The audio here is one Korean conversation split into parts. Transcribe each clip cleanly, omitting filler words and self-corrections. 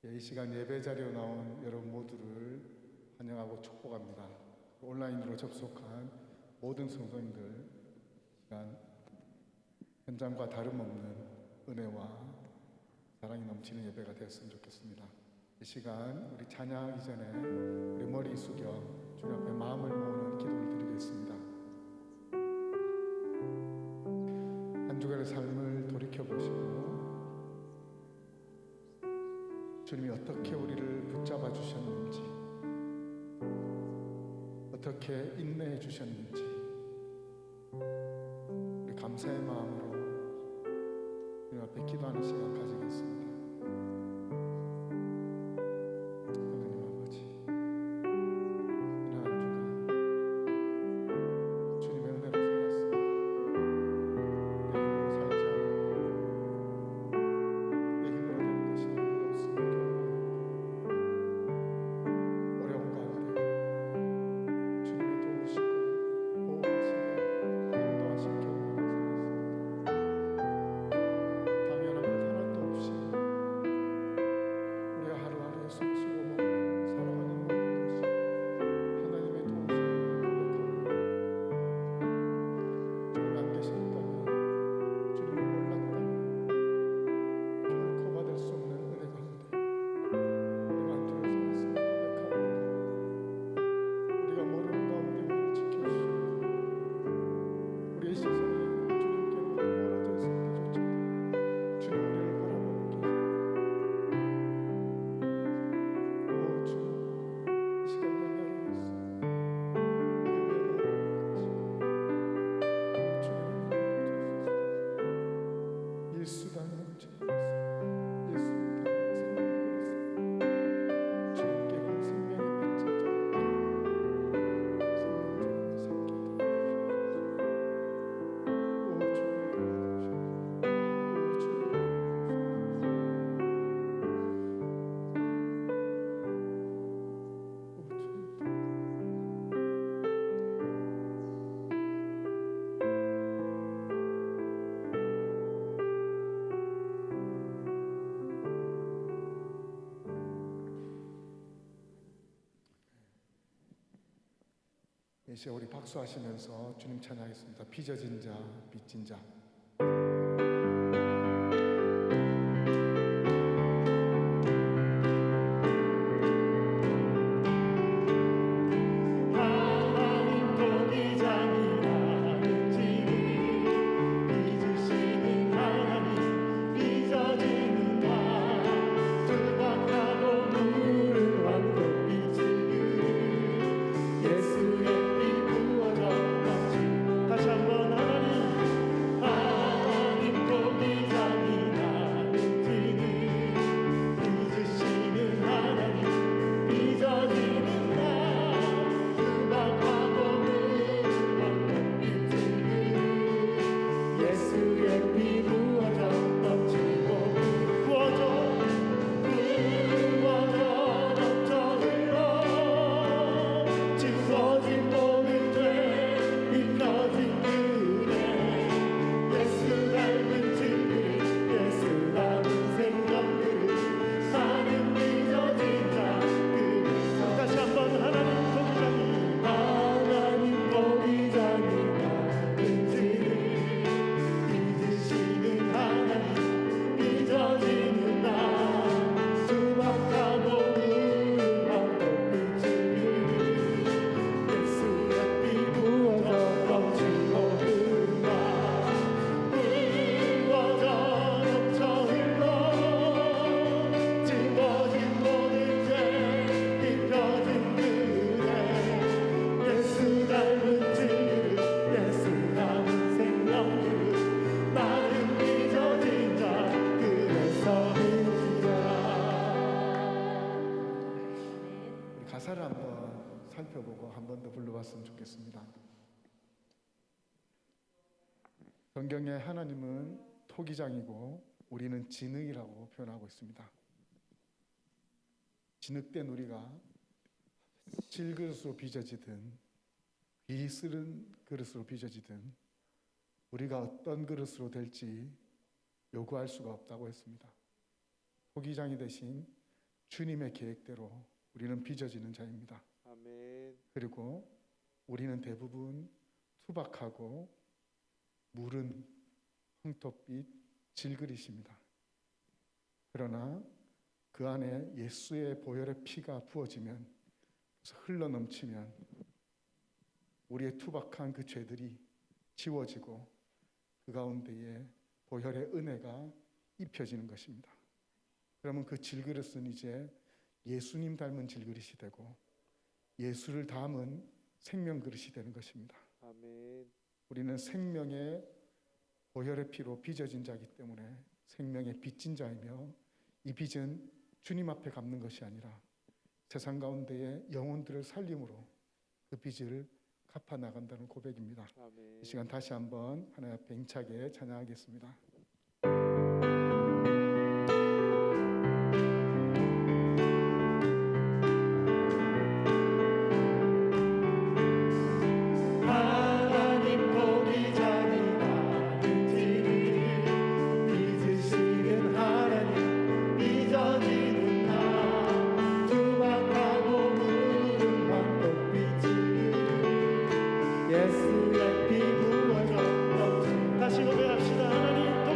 이 시간 예배 자리에 나온 여러분 모두를 환영하고 축복합니다. 온라인으로 접속한 모든 성도님들, 시간 현장과 다름없는 은혜와 사랑이 넘치는 예배가 되었으면 좋겠습니다. 이 시간 우리 찬양하기 전에 우리 머리 숙여 주님 앞에 마음을 모으는 기도를 드리겠습니다. 한 주간의 삶을 돌이켜보시고 주님이 어떻게 우리를 붙잡아 주셨는지, 어떻게 인내해 주셨는지 우리 감사의 마음으로 주님 앞에 기도하는 시간 가지겠습니다. 하나님 아버지, 지난 한 주간 주님의 은혜로 살았습니다. 내 힘으로 살지 않고 내 힘으로 되는 것이 아무것도 없습니다. 어려운 가운데 주님의 도우시고 보호하시고 인도하신 경험을 살았습니다. 당연한 것 하나도 없이 우리가 하루하루 숨쉬고 먹고 살아가는 모든 것이 하나님의 도우심을 고백합니다. 주님 안 계셨다면, 주님을 몰랐다면 결코 받을 수 없는 은혜 가운데 우리가 한 주를 살았음을 고백합니다. 우리가 모르는 가운데 우리를 지켜주시고 우리의 시선이 주님께로부터 멀어져 있을 때조차도 주님 우리를 바라보고 계십니다. 오 주님, 이 시간 연결하겠습니다. 예배에 나아가시고 주님을 믿어주소서. 예수라는 주님, 예수라는 생명을 그리스도 주님께 그 생명의 빛을 전하게 생명적인 삶게 되어주시옵소서. 오 주님 도와주시옵소서. 오 주님 이 시간 우리 박수하시면서 주님 찬양하겠습니다. 빚어진 자, 빚진 자. 하나님 도기장이라는 지니 빚으시는 하나님 빚어지는 나 투박하고 물을 완도 빚으니 예수의 피 부어져 넘치고 다시 한번 하나님 도기장이라는 지니 빚으시는 하나님 빚어지는 나 투박하고 물을 빚으니 예수의 피 부어져 넘치고 부어져 넘쳐 흘러 지워진 모든 죄 입혀진 은혜 예수 닮은 친구 예수 닮은 생명들 나는 빚어진 자 그래서 다시 한번 하나님 도기장이 나는 지니 빚으시는 하나님 빚어지는 나 투박하고 물방울 빚으니 예수의 피 부어져 넘치고 흘러 부어져 넘쳐 흘러 지워진 모든 죄 입혀진 은혜 예수 닮은 친구 예수 닮은 생명들 나는 빚어진 자 그래서 빚지자. 우리 가사를 한번 살펴보고 한 번 더 불러봤으면 좋겠습니다. 성경에 하나님은 토기장이고 우리는 진흙이라고 표현하고 있습니다. 진흙된 우리가 실그릇으로 빚어지든 이 쓰는 그릇으로 빚어지든 우리가 어떤 그릇으로 될지 요구할 수가 없다고 했습니다. 토기장이 되신 주님의 계획대로 우리는 빚어지는 자입니다. 아멘. 그리고 우리는 대부분 투박하고 물은 황토빛 질그릇입니다. 그러나 그 안에 예수의 보혈의 피가 부어지면, 흘러넘치면 우리의 투박한 그 죄들이 지워지고 그 가운데에 보혈의 은혜가 입혀지는 것입니다. 그러면 그 질그릇은 이제 예수님 닮은 질그릇이 되고 예수를 담은 생명 그릇이 되는 것입니다. 아멘. 우리는 생명의 보혈의 피로 빚어진 자이기 때문에 생명의 빚진 자이며, 이 빚은 주님 앞에 갚는 것이 아니라 세상 가운데의 영혼들을 살림으로 그 빚을 갚아 나간다는 고백입니다. 아멘. 이 시간 다시 한번 하나님 앞에 힘차게 찬양하겠습니다. 하나님 거기 자리 가득히를 빚으시는 하나님 빚어지는 나 투박하고 무른 황토빛을 예수의 피 부어져 넘치. 다시 고백합시다. 하나님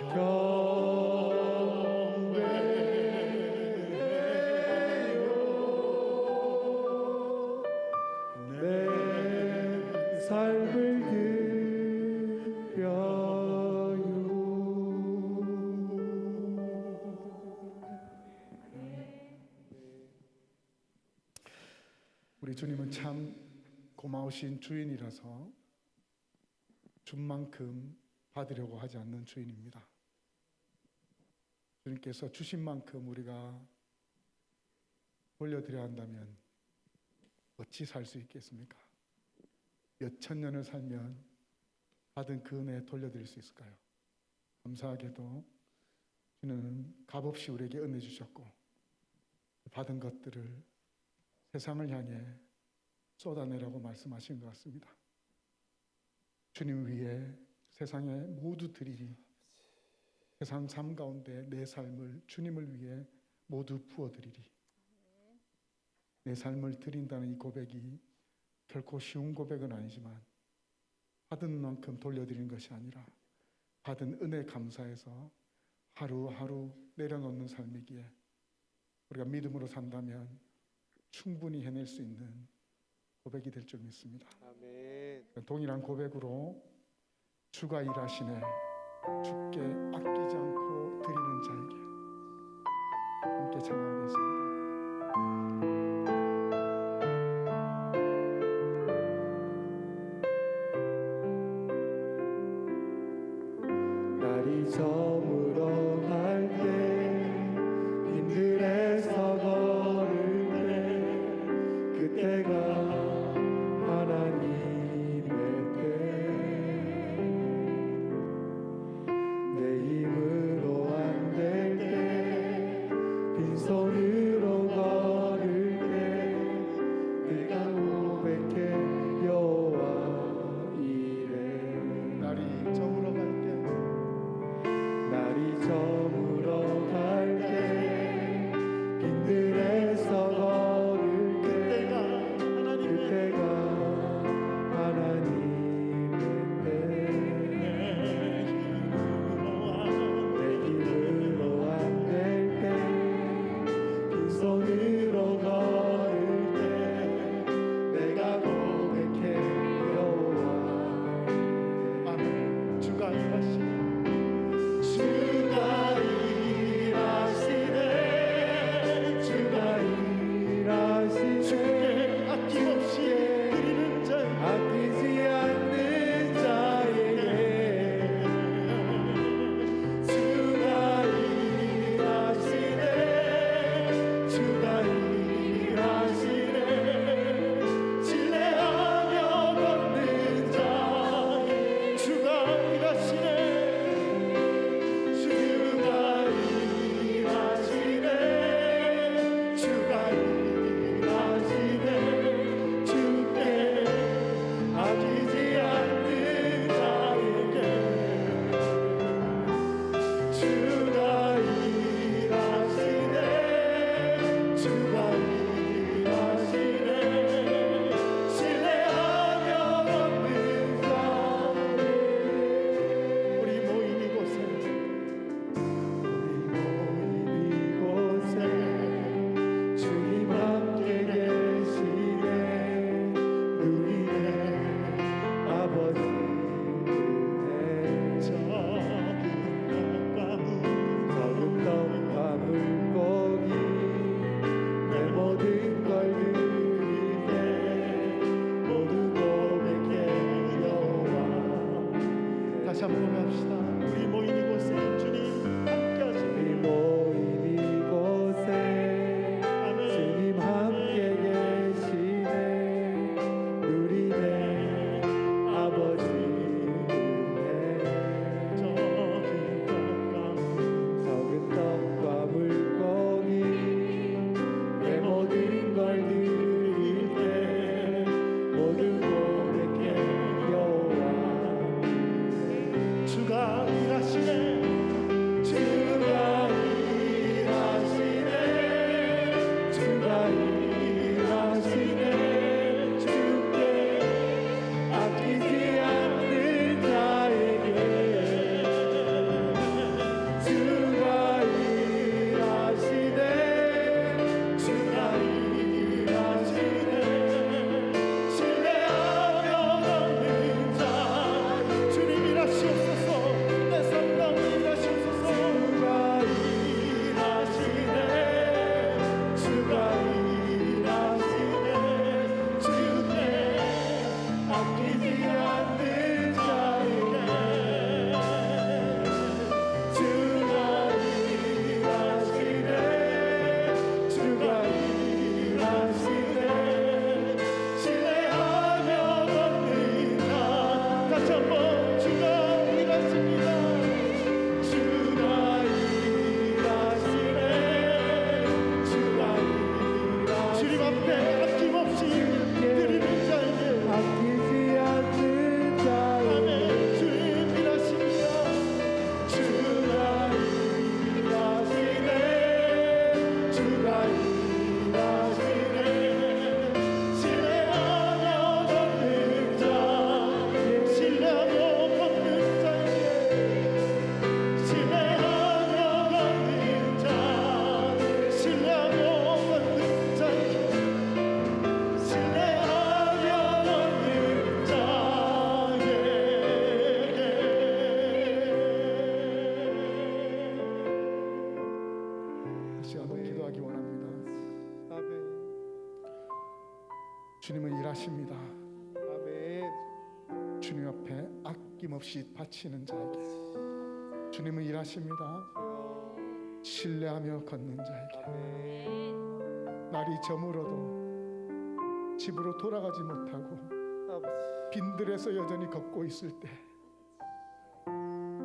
경배해요. 내 삶을 우리 주님은 참 고마우신 주인이라서 준 만큼 받으려고 하지 않는 주인입니다. 주님께서 주신 만큼 우리가 돌려드려야 한다면 어찌 살 수 있겠습니까? 몇천 년을 살면 받은 그 은혜 돌려드릴 수 있을까요? 감사하게도 주님은 값없이 우리에게 은혜 주셨고 받은 것들을 세상을 향해 쏟아내라고 말씀하신 것 같습니다. 주님 위에 세상에 모두 드리리. 세상 삶 가운데 내 삶을 주님을 위해 모두 부어드리리. 내 삶을 드린다는 이 고백이 결코 쉬운 고백은 아니지만 받은 만큼 돌려드리는 것이 아니라 받은 은혜 감사해서 하루하루 내려놓는 삶이기에 우리가 믿음으로 산다면 충분히 해낼 수 있는 고백이 될 줄 믿습니다. 아멘. 동일한 고백으로 주가 일하시네 주께 아끼지 않고 드리는 자에게 함께 찬양하겠습니다. 날이 저물어 갈 때 빈들에서 걸을 때 그때가 하나님의 때 내 힘으로 안 될 때 빈손으로 주님은 일하십니다. 아멘. 주님 앞에 아낌없이 바치는 자에게 주님은 일하십니다. 주여. 신뢰하며 걷는 자에게 아멘. 날이 저물어도 집으로 돌아가지 못하고 아버지. 빈들에서 여전히 걷고 있을 때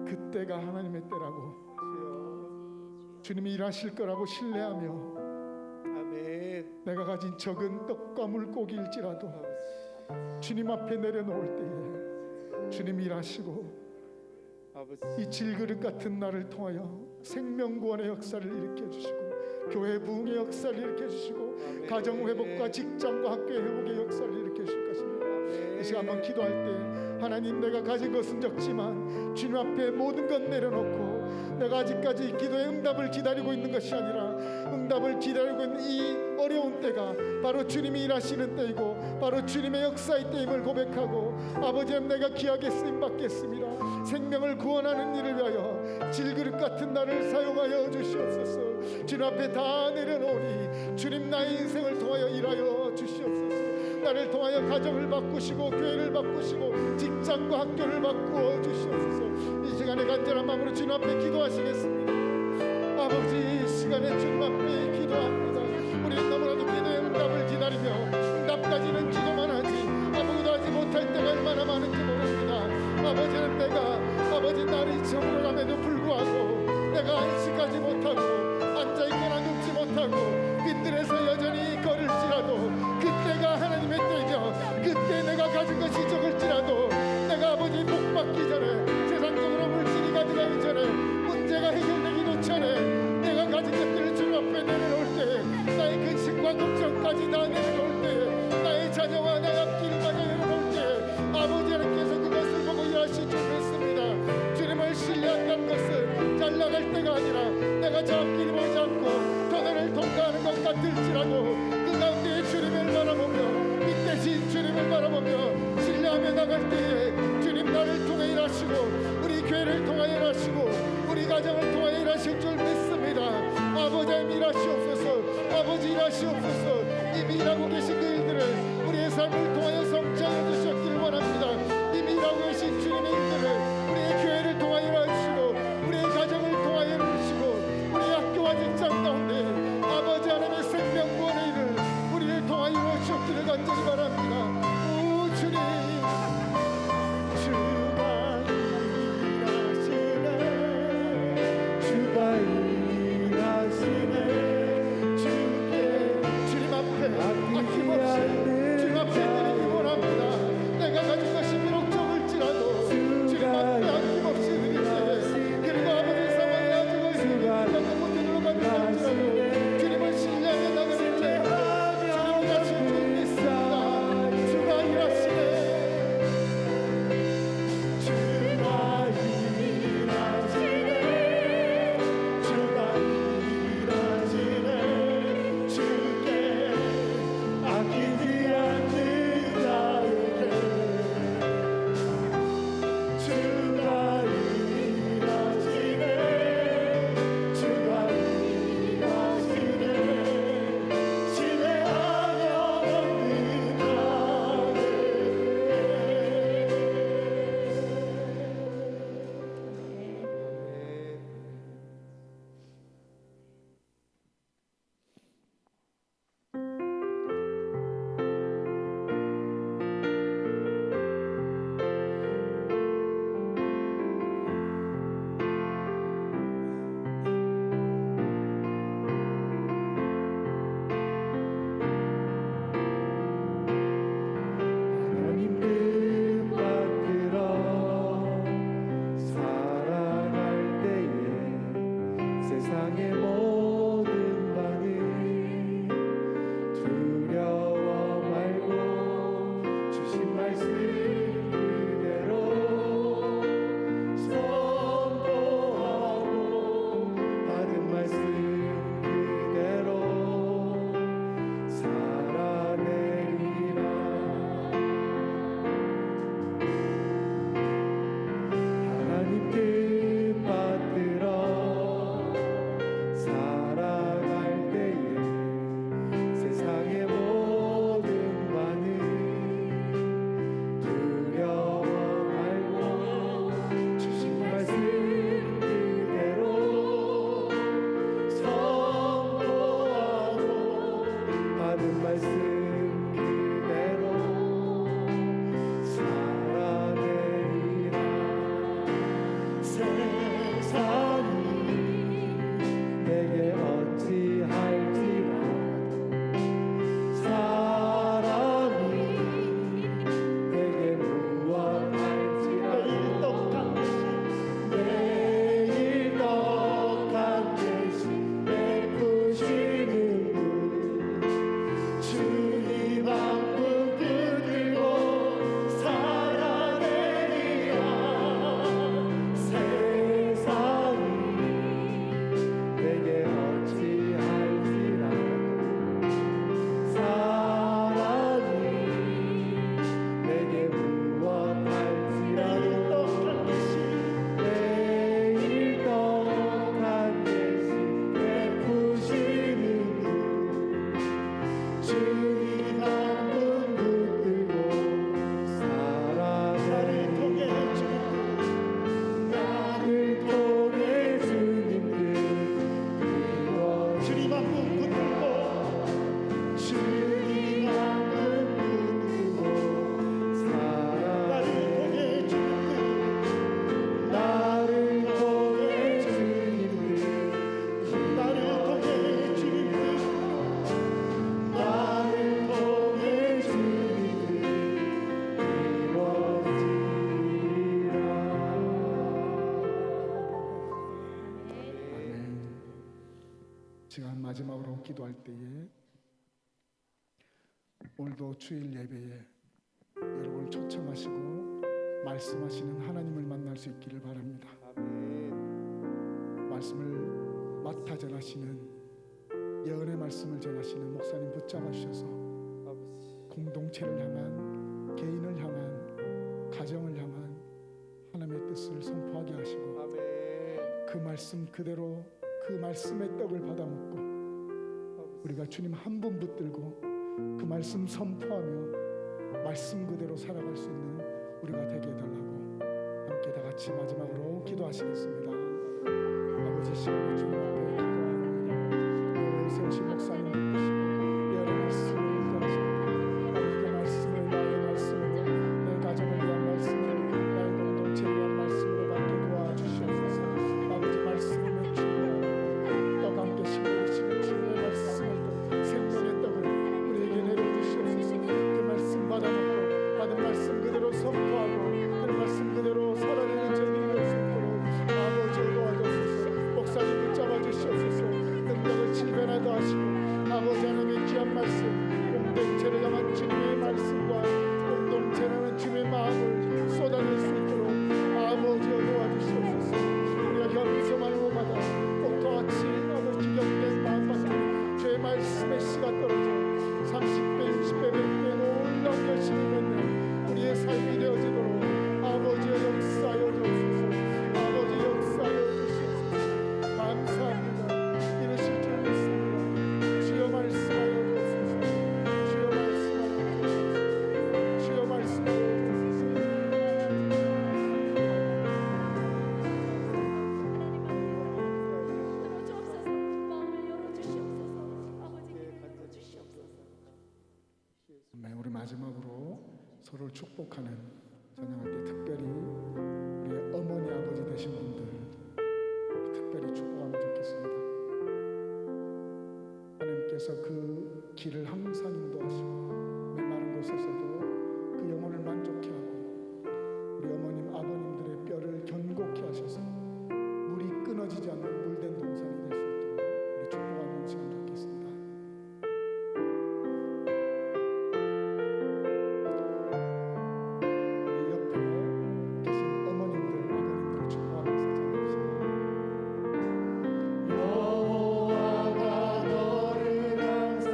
그때가 하나님의 때라고 주여. 주님이 일하실 거라고 신뢰하며 아멘. 내가 가진 적은 떡과 물고기일지라도 아버지. 주님 앞에 내려놓을 때에 주님이 일하시고 아버지. 이 질그릇 같은 나를 통하여 생명구원의 역사를 일으켜 주시고 교회 부흥의 역사를 일으켜 주시고 아멘. 가정 회복과 직장과 학교의 회복의 역사를 일으켜 주실 것입니다. 아멘. 이 시간 한번 기도할 때 하나님, 내가 가진 것은 적지만 주님 앞에 모든 것 내려놓고 내가 아직까지 기도의 응답을 기다리고 있는 것이 아니라 응답을 기다리고 있는 이 어려운 때가 바로 주님이 일하시는 때이고 바로 주님의 역사의 때임을 고백하고 아버지 하나님, 내가 귀하게 쓰임받겠습니다. 생명을 구원하는 일을 위하여 질그릇 같은 나를 사용하여 주시옵소서. 주님 앞에 다 내려놓으니 주님 나의 인생을 통하여 일하여 주시옵소서. 나를 통하여 가정을 바꾸시고 교회를 바꾸시고 직장과 학교를 바꾸어 주시옵소서. 이 시간에 간절한 마음으로 주님 앞에 기도하시겠습니다. 아버지, 이 시간에 주님 앞에 기도합니다. 우리는 너무나도 기도의 응답을 기다리며 응답까지는 기도만 하지 아무것도 하지 못할 때가 얼마나 많은지 모릅니다. 아버지는 내가 아버지 날이 저물어감에도 불구하고 내가 안식하지 못하고 앉아있거나 눕지 못하고 빈들에서 여전히 걸을지라도 그때가 하나님의 때이며 그때 내가 가진 것이 적을지라도 내가 아버지 복받기 전에 세상적으로 물질이 가져가기 전에 문제가 해결되기도 전에 내가 가진 것들을 주님 앞에 내려놓을 때 나의 근심과 걱정까지 다 내려놓을 때 나의 자녀와 나의 앞길을 마저 내려놓을 때 아버지 하나님께서 그것을 보고 일하실 줄 믿습니다. 주님을 신뢰한다는 것은 잘 나갈 때가 아니라 내가 저 앞길이 보이지 않고 터널을 통과하는 것 같을지라도 그 가운데 주님을 바라보며 빛대신 주님을 바라보며 신뢰하며 나갈 때에 주님 나를 통해 일하시고 우리 교회를 통하여 일하시고 우리 가정을 통하여 일하실 줄 믿습니다. 아버지 하나님, 일하시옵소서. 아버지, 일하시옵소서. 이미 일하고 계신 그 일들을 우리의 삶을 통하여 성취하여 주셨기를 원합니다. 이미 일하고 계신 주님의 일들을 우리의 교회를 통하여 일하시고 우리의 가정을 통하여 일하시고 우리 학교와 직장 가운데 아버지 하나님의 생명구원의 일을 우리를 통하여 이루어주셨기를 간절히 바랍니다. 오 주님, 주가 일하시네. 주님 앞에 아낌없이 주님 앞에 드리기 원합니다. 내가 가진 것이 비록 적을지라도 주님 앞에 아낌없이 드릴 때 그리고 아버지 상황이 아직은 생각도 못해도 가능할지라도 주님을 신뢰하며 나가는 때 주님 일하실 줄 믿습니다. 마지막으로 기도할 때에 오늘도 주일 예배에 여러분을 초청하시고 말씀하시는 하나님을 만날 수 있기를 바랍니다. 아멘. 말씀을 맡아 전하시는 예언의 말씀을 전하시는 목사님 붙잡아 주셔서 아버지. 공동체를 향한, 개인을 향한, 가정을 향한 하나님의 뜻을 선포하게 하시고 아멘. 그 말씀 그대로 그 말씀의 떡을 받아 먹고 아버지. 우리가 주님 한 분 붙들고 그 말씀 선포하며 말씀 그대로 살아갈 수 있는 우리가 되게 해달라고 함께 다 같이 마지막으로 기도하시겠습니다. 아버지, 시간에 주님 앞에 기도하옵니다. 세우신 목사님 붙드시고 예언의 말씀을 인도하시고 아버지, 그 말씀을 나의 말씀을 내 가정을 위한 말씀을 나의 공동체를 위한 말씀으로 받게 도와주시옵소서. 아버지, 말씀이면 충분합니다. 떡 함께 심으시는 주님의 말씀을 생명의 떡을 우리에게 내려주시옵소서. 그 말씀 받아먹고 받은 말씀 그대로 선포하고 그 말씀 그대로 살아내는 저희들이 될 수 있도록 아버지 도와주옵소서. 목사님 붙잡아 주시옵소서. 능력을 칠변하도 하시고 아버지 하나님의 귀한 말씀, 공동체를 향한 주님의 말씀과 공동체라는 주님의 마음을 쏟아낼 수 있도록 아버지 도와주시옵소서. 우리가 겸손함으로 받아 꽃과 같이 아버지 기경된 마음밭에 주의 말씀의 씨가 떨어져 30배, 60배, 100배 놀라운 열심히 맺는 우리의 삶이 되어지도록 아버지의 역사여 주옵소서. 아버지 역사여 주시옵소서. 감사합니다. 이르실 줄 믿습니다. 주여 말씀하여 주옵소서. 주여 말씀하여 주옵소서. 주여 말씀하여 주옵소서. 마음을 열어주시옵소서. 아버지께 열어주시옵소서. 네, 우리 마지막으로 서로를 축복하는 찬양할 때 특별히 우리의 어머니 아버지 되신 분들 특별히 축복하면 좋겠습니다. 하나님께서 그 길을 항상 인도하시고 메마른 곳에서도 그 영혼을 만족케 하고 우리 어머님 아버님들의 뼈를 견고케 하셔서 물이 끊어지지 않는 물된 동산이 될 수 있도록 우리 축복하는 시간 갖겠습니다. 우리 옆에 계신 어머님들, 아버님들 축복하면서 찬양합시다. 여호와가 너를 항상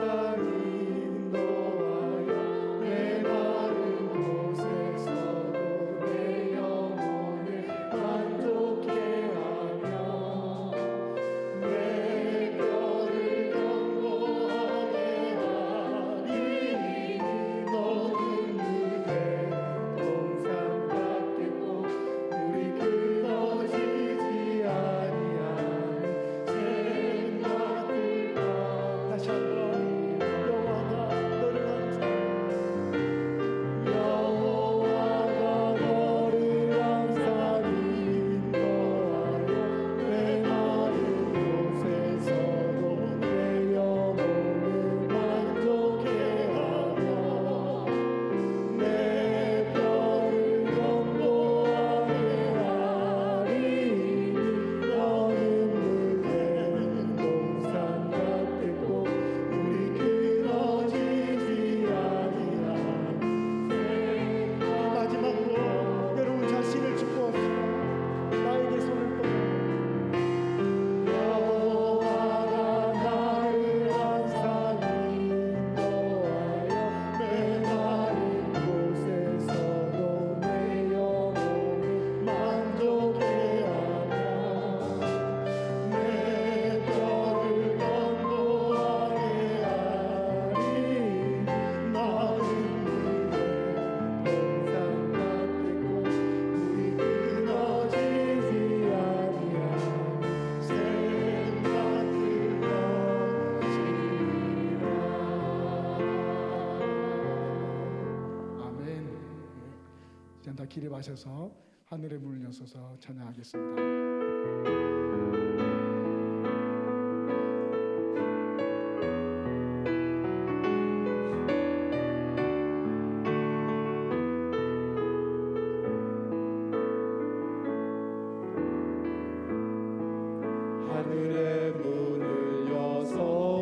인도하여 메마른 곳에서도 내 영혼을 만족케 하며 내 뼈를 견고하게 하리니 너는 무대 동산 같겠고 물이 끊어지지 아니하는 샘마들과 다시 한번 여호와가 너를 항상 인도하여 메마른 곳에서도 내 영혼을 만족케 하며 내 뼈를 견고하게 하리니 너는 물된 동산 같겠고 물이 끊어지지 아니하는 마지막으로 여러분 자신을 축복합시다. 나에게 손을 뻗어 여호와가 나를 항상 인도하여 메마른 곳에서도 내 영혼을 만족케 하며 내 뼈를 견고하게 하리니 나는 동산 같겠고 물이 끊어지지 아니하는 샘같을 것이라. 아멘. 이제 다 길에 마셔서 하늘의 문을 여서서 찬양하겠습니다. 하늘의 문을 여서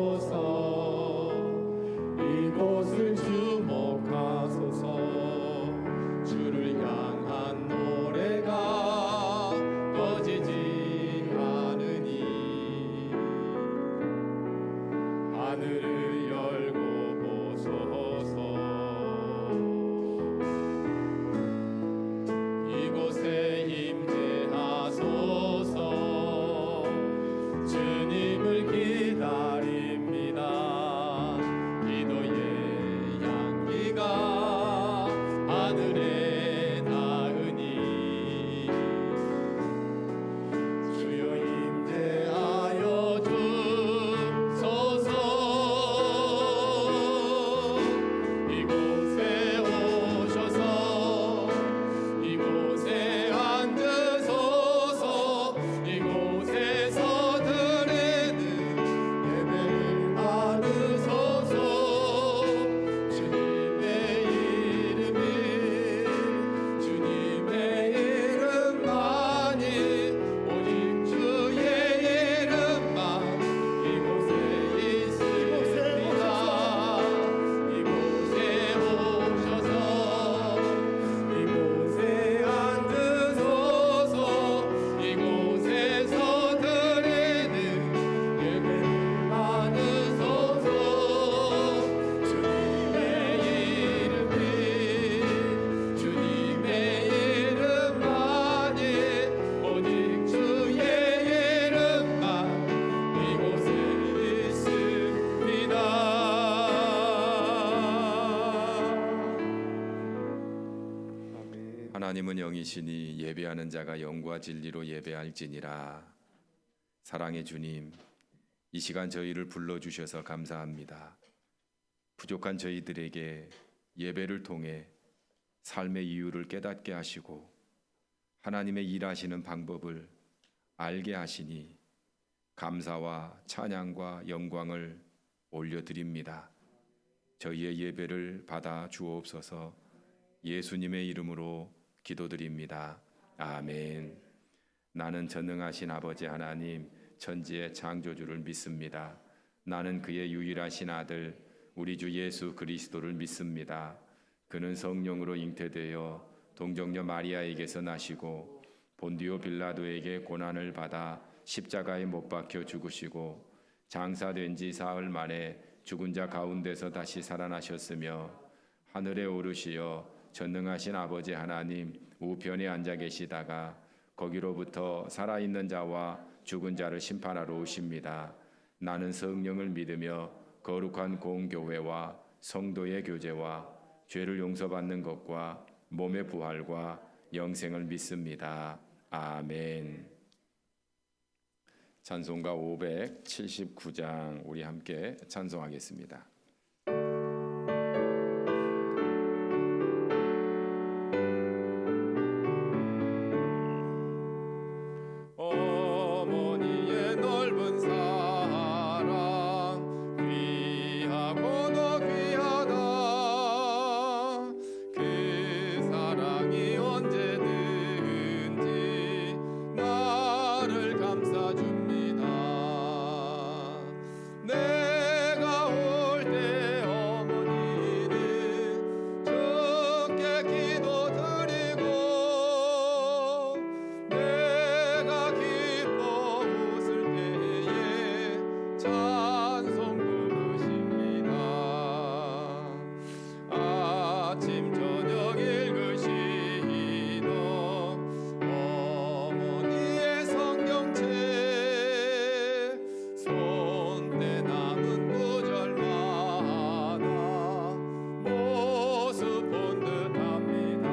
하나님은 영이시니 예배하는 자가 영과 진리로 예배할지니라. 사랑의 주님, 이 시간 저희를 불러주셔서 감사합니다. 부족한 저희들에게 예배를 통해 삶의 이유를 깨닫게 하시고 하나님의 일하시는 방법을 알게 하시니 감사와 찬양과 영광을 올려드립니다. 저희의 예배를 받아 주옵소서. 예수님의 이름으로 기도드립니다. 아멘. 나는 전능하신 아버지 하나님, 천지의 창조주를 믿습니다. 나는 그의 유일하신 아들 우리 주 예수 그리스도를 믿습니다. 그는 성령으로 잉태되어 동정녀 마리아에게서 나시고 본디오 빌라도에게 고난을 받아 십자가에 못 박혀 죽으시고 장사된 지 사흘 만에 죽은 자 가운데서 다시 살아나셨으며 하늘에 오르시어 전능하신 아버지 하나님 우편에 앉아 계시다가 거기로부터 살아있는 자와 죽은 자를 심판하러 오십니다. 나는 성령을 믿으며 거룩한 공교회와 성도의 교제와 죄를 용서받는 것과 몸의 부활과 영생을 믿습니다. 아멘. 찬송가 579장 우리 함께 찬송하겠습니다. 어머니의 넓은 사랑 귀하고도 귀하다. 그 사랑이 언제든지 나를 감싸줍니다. 내가 올 때 어머니는 주께 기도드리고 내가 기뻐 웃을 때에 찬송 부르십니다. 아침 저녁 읽으시던 어머니의 성경책 손때 남은 구절마다 모습 본 듯합니다.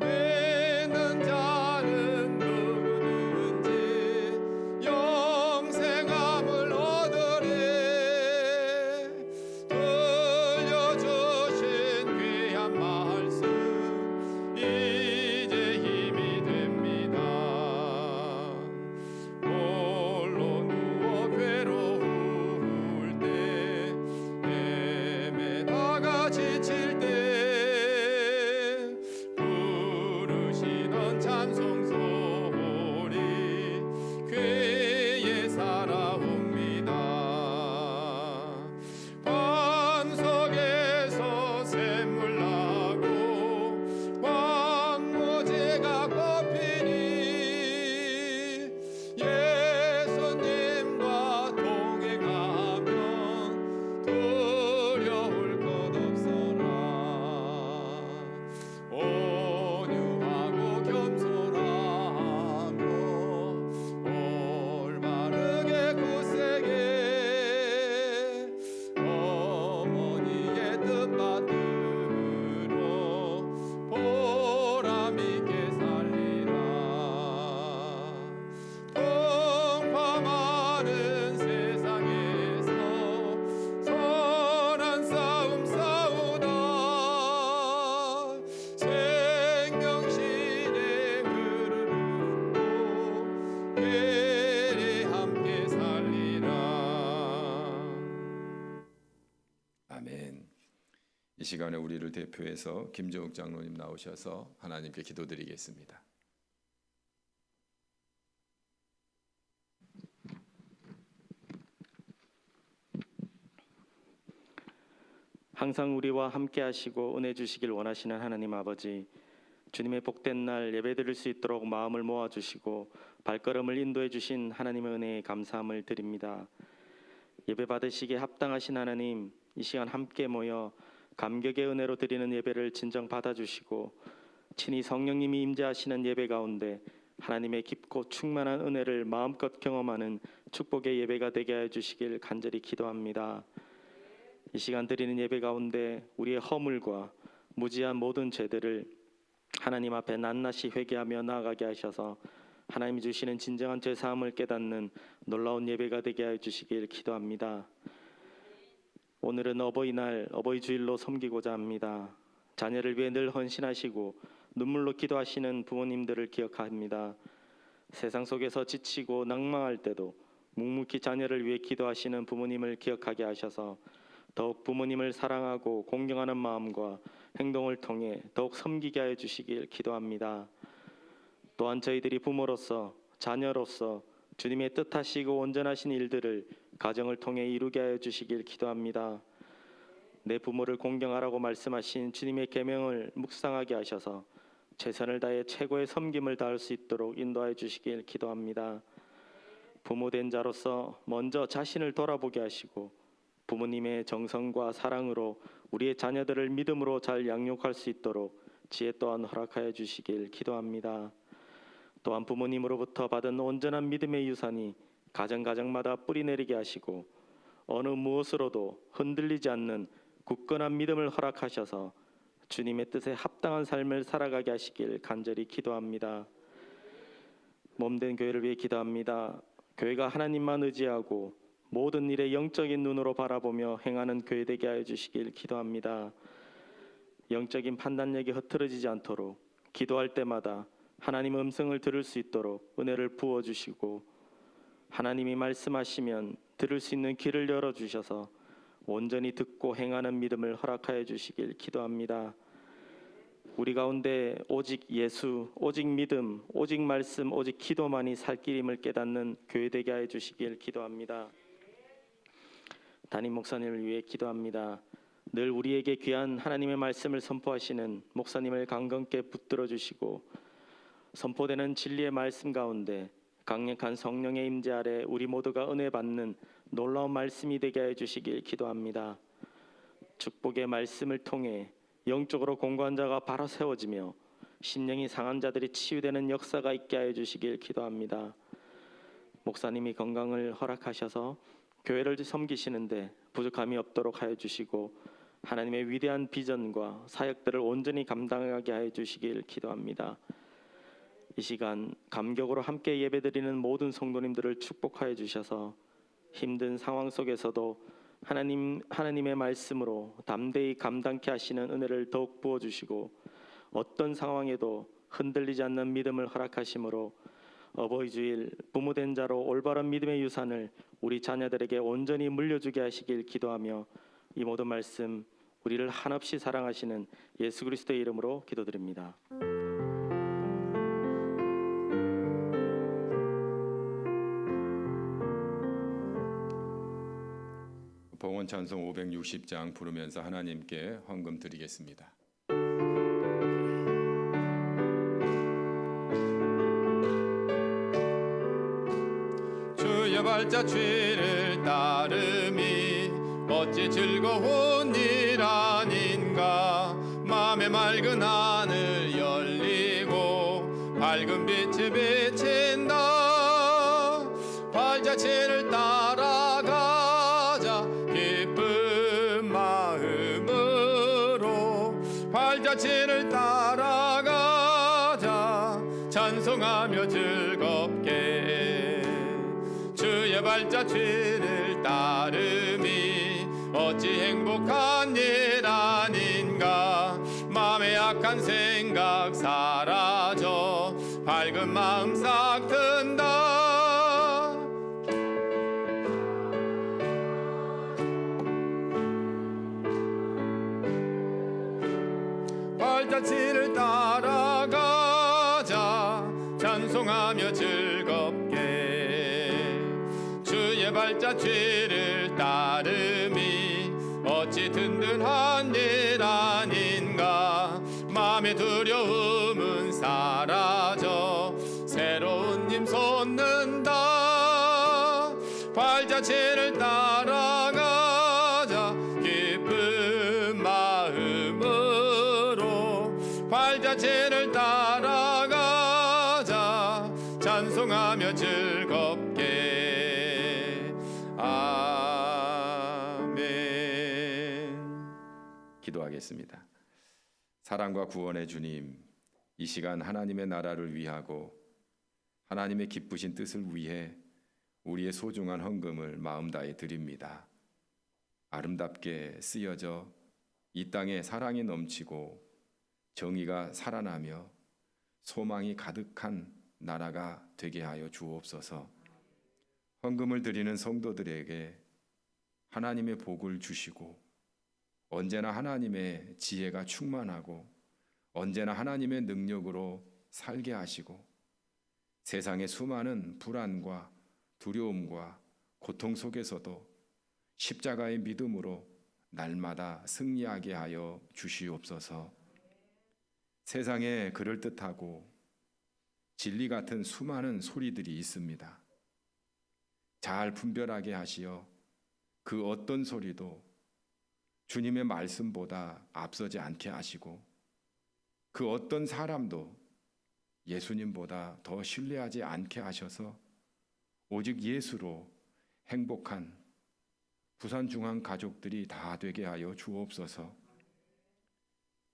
믿는 자는 누구든지 영생함을 얻으리. 들려주신 귀한 말씀 이제 힘이 됩니다. 홀로 누워 괴로울 때 헤매다가 지칠 때 부르시던 찬송 소리 귀에 살아옵니다. 반 속에서 샘물 나고 광무지가 꽃피니 예수님과 동행하면 두려울 것 없어라. 온유하고 겸손하며 올바르게 굳세게 어머니의 뜻받들어 보람있게 살리라. 풍파많은 세상에서 선한 싸움 싸우다 생명신의 흐르는 곳 괴리 함께 살리라. 아멘. 이 시간에 우리를 대표해서 김정욱 장로님 나오셔서 하나님께 기도드리겠습니다. 항상 우리와 함께 하시고 은혜 주시길 원하시는 하나님 아버지, 주님의 복된 날 예배드릴 수 있도록 마음을 모아주시고 발걸음을 인도해 주신 하나님의 은혜에 감사함을 드립니다. 예배 받으시기에 합당하신 하나님, 이 시간 함께 모여 감격의 은혜로 드리는 예배를 진정 받아주시고 친히 성령님이 임재하시는 예배 가운데 하나님의 깊고 충만한 은혜를 마음껏 경험하는 축복의 예배가 되게 하여 주시길 간절히 기도합니다. 이 시간 드리는 예배 가운데 우리의 허물과 무지한 모든 죄들을 하나님 앞에 낱낱이 회개하며 나아가게 하셔서 하나님이 주시는 진정한 죄 사함을 깨닫는 놀라운 예배가 되게 하여 주시길 기도합니다. 오늘은 어버이날, 어버이 주일로 섬기고자 합니다. 자녀를 위해 늘 헌신하시고 눈물로 기도하시는 부모님들을 기억합니다. 세상 속에서 지치고 낭망할 때도 묵묵히 자녀를 위해 기도하시는 부모님을 기억하게 하셔서 더욱 부모님을 사랑하고 공경하는 마음과 행동을 통해 더욱 섬기게 하여 주시길 기도합니다. 또한 저희들이 부모로서 자녀로서 주님의 뜻하시고 온전하신 일들을 가정을 통해 이루게 하여 주시길 기도합니다. 내 부모를 공경하라고 말씀하신 주님의 계명을 묵상하게 하셔서 최선을 다해 최고의 섬김을 다할 수 있도록 인도하여 주시길 기도합니다. 부모된 자로서 먼저 자신을 돌아보게 하시고 부모님의 정성과 사랑으로 우리의 자녀들을 믿음으로 잘 양육할 수 있도록 지혜 또한 허락하여 주시길 기도합니다. 또한 부모님으로부터 받은 온전한 믿음의 유산이 가정가정마다 뿌리내리게 하시고 어느 무엇으로도 흔들리지 않는 굳건한 믿음을 허락하셔서 주님의 뜻에 합당한 삶을 살아가게 하시길 간절히 기도합니다. 몸된 교회를 위해 기도합니다. 교회가 하나님만 의지하고 모든 일에 영적인 눈으로 바라보며 행하는 교회 되게 하여 주시길 기도합니다. 영적인 판단력이 흐트러지지 않도록 기도할 때마다 하나님의 음성을 들을 수 있도록 은혜를 부어주시고 하나님이 말씀하시면 들을 수 있는 귀를 열어주셔서 온전히 듣고 행하는 믿음을 허락하여 주시길 기도합니다. 우리 가운데 오직 예수, 오직 믿음, 오직 말씀, 오직 기도만이 살 길임을 깨닫는 교회 되게 하여 주시길 기도합니다. 담임 목사님을 위해 기도합니다. 늘 우리에게 귀한 하나님의 말씀을 선포하시는 목사님을 강건케 붙들어 주시고 선포되는 진리의 말씀 가운데 강력한 성령의 임재 아래 우리 모두가 은혜 받는 놀라운 말씀이 되게 하여 주시길 기도합니다. 축복의 말씀을 통해 영적으로 공고한 자가 바로 세워지며 심령이 상한 자들이 치유되는 역사가 있게 하여 주시길 기도합니다. 목사님이 건강을 허락하셔서 교회를 섬기시는데 부족함이 없도록 하여 주시고 하나님의 위대한 비전과 사역들을 온전히 감당하게 하여 주시길 기도합니다. 이 시간 감격으로 함께 예배드리는 모든 성도님들을 축복하여 주셔서 힘든 상황 속에서도 하나님의 말씀으로 담대히 감당케 하시는 은혜를 더욱 부어주시고 어떤 상황에도 흔들리지 않는 믿음을 허락하심으로 어버이 주일 부모된 자로 올바른 믿음의 유산을 우리 자녀들에게 온전히 물려주게 하시길 기도하며 이 모든 말씀 우리를 한없이 사랑하시는 예수 그리스도의 이름으로 기도드립니다. 봉헌 찬송 560장 부르면서 하나님께 헌금 드리겠습니다. 주의 발자취를 따름이 어찌 즐거운 일 아닌가. 맘에 맑은 하늘 열리고 밝은 빛이 비친다. 발자취를 따라가자 기쁜 마음으로. 발자취를 따라가자 찬송하며 즐겁게. 주의 발자취를 따름이 어찌 행복한 일 아닌가. 마음의 약한 생각 사라져 밝은 마음 싹 든다. 발자취를 따라가자 찬송하며 즐겁게. 주의 발자취를 따름이 어찌 든든한 일 아닌가. 마음의 두려움은 사라져 새로운 힘 솟는다. 발자취를 따라가자 기쁜 마음으로. 발자취를 따라가자 찬송하며 즐겁게. 아멘. 기도하겠습니다. 사랑과 구원의 주님, 이 시간 하나님의 나라를 위하고 하나님의 기쁘신 뜻을 위해 우리의 소중한 헌금을 마음 다해 드립니다. 아름답게 쓰여져 이 땅에 사랑이 넘치고 정의가 살아나며 소망이 가득한 나라가 되게 하여 주옵소서. 헌금을 드리는 성도들에게 하나님의 복을 주시고 언제나 하나님의 지혜가 충만하고 언제나 하나님의 능력으로 살게 하시고 세상의 수많은 불안과 두려움과 고통 속에서도 십자가의 믿음으로 날마다 승리하게 하여 주시옵소서. 세상에 그럴듯하고 진리 같은 수많은 소리들이 있습니다. 잘 분별하게 하시어 그 어떤 소리도 주님의 말씀보다 앞서지 않게 하시고 그 어떤 사람도 예수님보다 더 신뢰하지 않게 하셔서 오직 예수로 행복한 부산중앙 가족들이 다 되게 하여 주옵소서.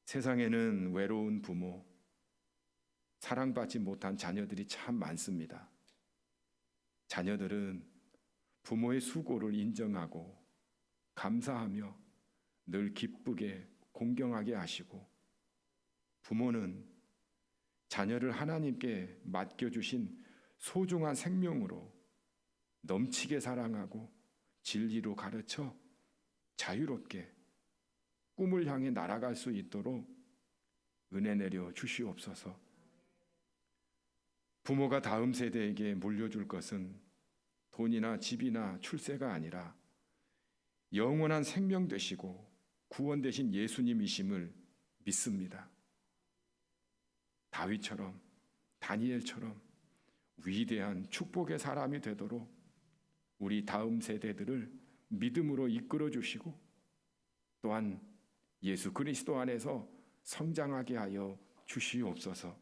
세상에는 외로운 부모, 사랑받지 못한 자녀들이 참 많습니다. 자녀들은 부모의 수고를 인정하고 감사하며 늘 기쁘게 공경하게 하시고 부모는 자녀를 하나님께 맡겨주신 소중한 생명으로 넘치게 사랑하고 진리로 가르쳐 자유롭게 꿈을 향해 날아갈 수 있도록 은혜 내려 주시옵소서. 부모가 다음 세대에게 물려줄 것은 돈이나 집이나 출세가 아니라 영원한 생명 되시고 구원 되신 예수님이심을 믿습니다. 다윗처럼 다니엘처럼 위대한 축복의 사람이 되도록 우리 다음 세대들을 믿음으로 이끌어 주시고 또한 예수 그리스도 안에서 성장하게 하여 주시옵소서.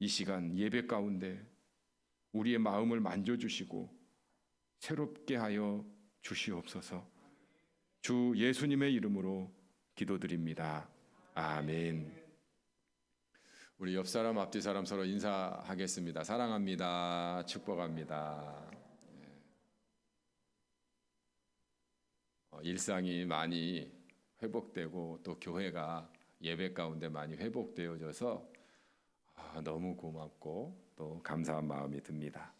이 시간 예배 가운데 우리의 마음을 만져주시고 새롭게 하여 주시옵소서. 주 예수님의 이름으로 기도드립니다. 아멘. 우리 옆 사람 앞뒤 사람 서로 인사하겠습니다. 사랑합니다. 축복합니다. 일상이 많이 회복되고 또 교회가 예배 가운데 많이 회복되어져서 너무 고맙고 또 감사한 마음이 듭니다.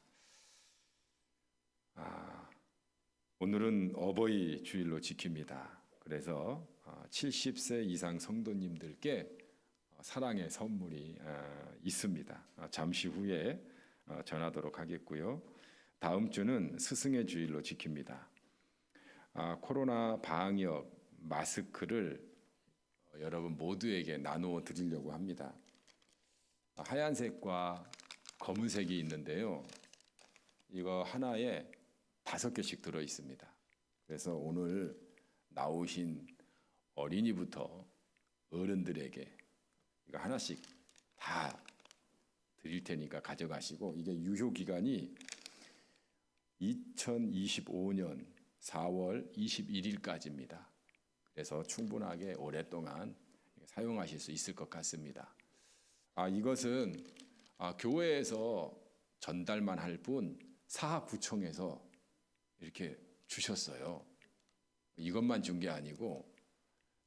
오늘은 어버이 주일로 지킵니다. 그래서 70세 이상 성도님들께 사랑의 선물이 있습니다. 잠시 후에 전하도록 하겠고요. 다음 주는 스승의 주일로 지킵니다. 코로나 방역 마스크를 여러분 모두에게 나누어 드리려고 합니다. 하얀색과 검은색이 있는데요. 이거 하나에 5개씩 들어 있습니다. 그래서 오늘 나오신 어린이부터 어른들에게 이거 하나씩 다 드릴 테니까 가져가시고 이게 유효 기간이 2025년 4월 21일까지입니다. 그래서 충분하게 오랫동안 사용하실 수 있을 것 같습니다. 이것은 교회에서 전달만 할 뿐 사하구청에서 이렇게 주셨어요. 이것만 준 게 아니고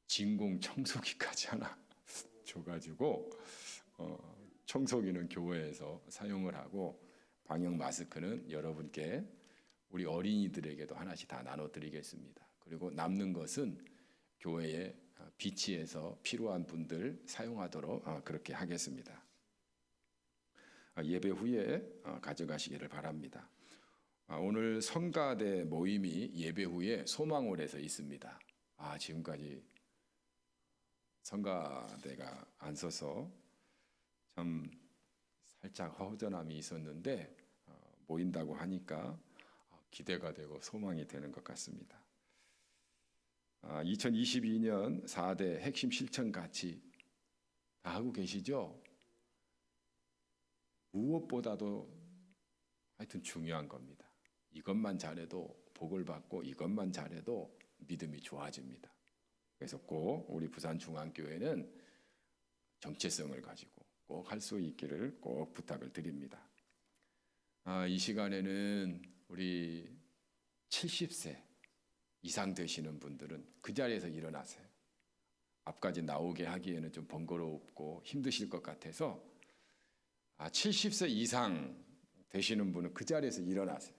진공 청소기까지 하나 줘가지고 청소기는 교회에서 사용을 하고 방역 마스크는 여러분께 우리 어린이들에게도 하나씩 다 나눠드리겠습니다. 그리고 남는 것은 교회에 비치해서 필요한 분들 사용하도록 그렇게 하겠습니다. 예배 후에 가져가시기를 바랍니다. 오늘 성가대 모임이 예배 후에 소망홀에서 있습니다. 지금까지 성가대가 안 서서 참 살짝 허전함이 있었는데 모인다고 하니까 기대가 되고 소망이 되는 것 같습니다. 2022년 4대 핵심 실천 가치 다 하고 계시죠? 무엇보다도 하여튼 중요한 겁니다. 이것만 잘해도 복을 받고 이것만 잘해도 믿음이 좋아집니다. 그래서 꼭 우리 부산중앙교회는 정체성을 가지고 꼭 할 수 있기를 꼭 부탁을 드립니다. 이 시간에는 우리 70세 이상 되시는 분들은 그 자리에서 일어나세요. 앞까지 나오게 하기에는 좀 번거롭고 힘드실 것 같아서 70세 이상 되시는 분은 그 자리에서 일어나세요.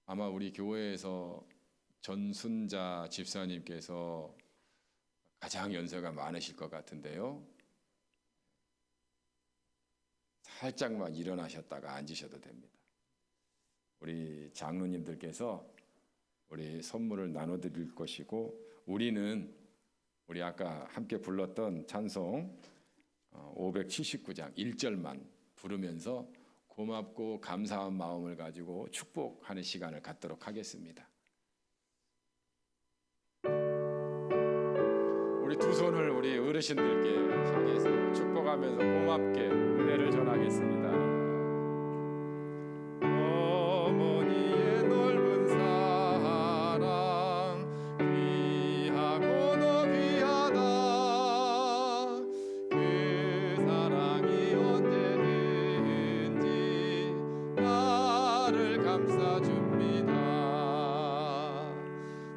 아마 우리 교회에서 전순자 집사님께서 가장 연세가 많으실 것 같은데요. 살짝만 일어나셨다가 앉으셔도 됩니다. 우리 장로님들께서 우리 선물을 나눠드릴 것이고, 우리는 우리 아까 함께 불렀던 찬송 579장 1절만 부르면서 고맙고 감사한 마음을 가지고 축복하는 시간을 갖도록 하겠습니다. 우리 두 손을 우리 어르신들께 향해서 축복하면서 고맙게 은혜를 전하겠습니다. 어머니의 넓은 사랑 귀하고도 귀하다. 그 사랑이 언제든지 나를 감싸줍니다.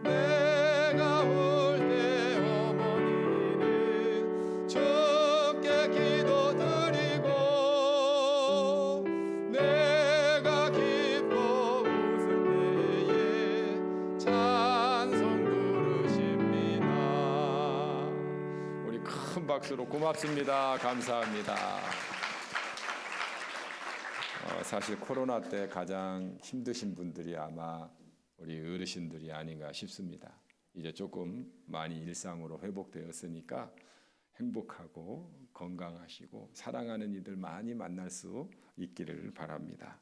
내가 올 때 어머니는 주께 기도드리고, 내가 기뻐 웃을 때에 찬송 부르십니다. 우리 큰 박수로 고맙습니다. 감사합니다. 사실 코로나 때 가장 힘드신 분들이 아마 우리 어르신들이 아닌가 싶습니다. 이제 조금 많이 일상으로 회복되었으니까 행복하고 건강하시고 사랑하는 이들 많이 만날 수 있기를 바랍니다.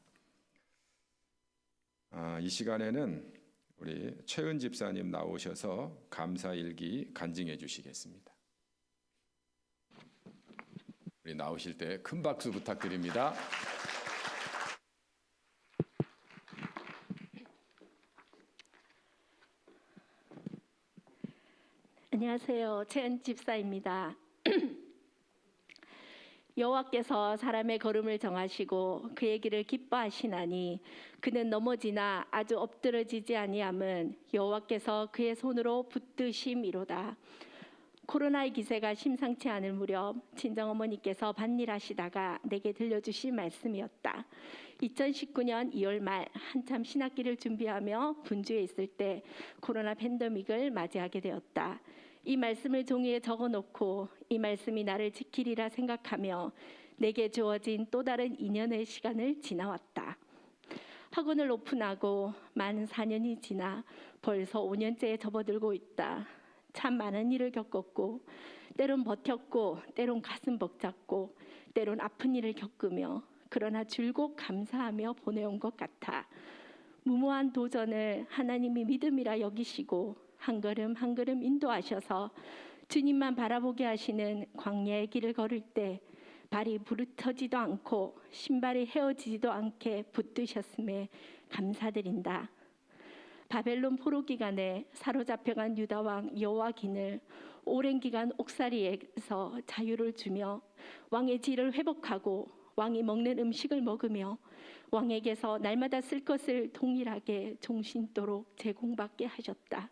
이 시간에는 우리 최은 집사님 나오셔서 감사일기 간증해 주시겠습니다. 우리 나오실 때 큰 박수 부탁드립니다. 안녕하세요. 최은 집사입니다. 여호와께서 사람의 걸음을 정하시고 그의 길을 기뻐하시나니 그는 넘어지나 아주 엎드러지지 아니함은 여호와께서 그의 손으로 붙드심이로다. 코로나의 기세가 심상치 않을 무렵 친정어머니께서 밭일하시다가 내게 들려주신 말씀이었다. 2019년 2월 말 한참 신학기를 준비하며 분주에 있을 때 코로나 팬데믹을 맞이하게 되었다. 이 말씀을 종이에 적어놓고 이 말씀이 나를 지키리라 생각하며 내게 주어진 또 다른 2년의 시간을 지나왔다. 학원을 오픈하고 만 4년이 지나 벌써 5년째에 접어들고 있다. 참 많은 일을 겪었고 때론 버텼고 때론 가슴 벅찼고 때론 아픈 일을 겪으며 그러나 줄곧 감사하며 보내온 것 같아. 무모한 도전을 하나님이 믿음이라 여기시고 한 걸음 한 걸음 인도하셔서 주님만 바라보게 하시는 광야의 길을 걸을 때 발이 부르터지도 않고 신발이 헤어지지도 않게 붙드셨음에 감사드린다. 바벨론 포로 기간에 사로잡혀간 유다왕 여호와긴을 오랜 기간 옥살이에서 자유를 주며 왕의 질을 회복하고 왕이 먹는 음식을 먹으며 왕에게서 날마다 쓸 것을 동일하게 종신토록 제공받게 하셨다.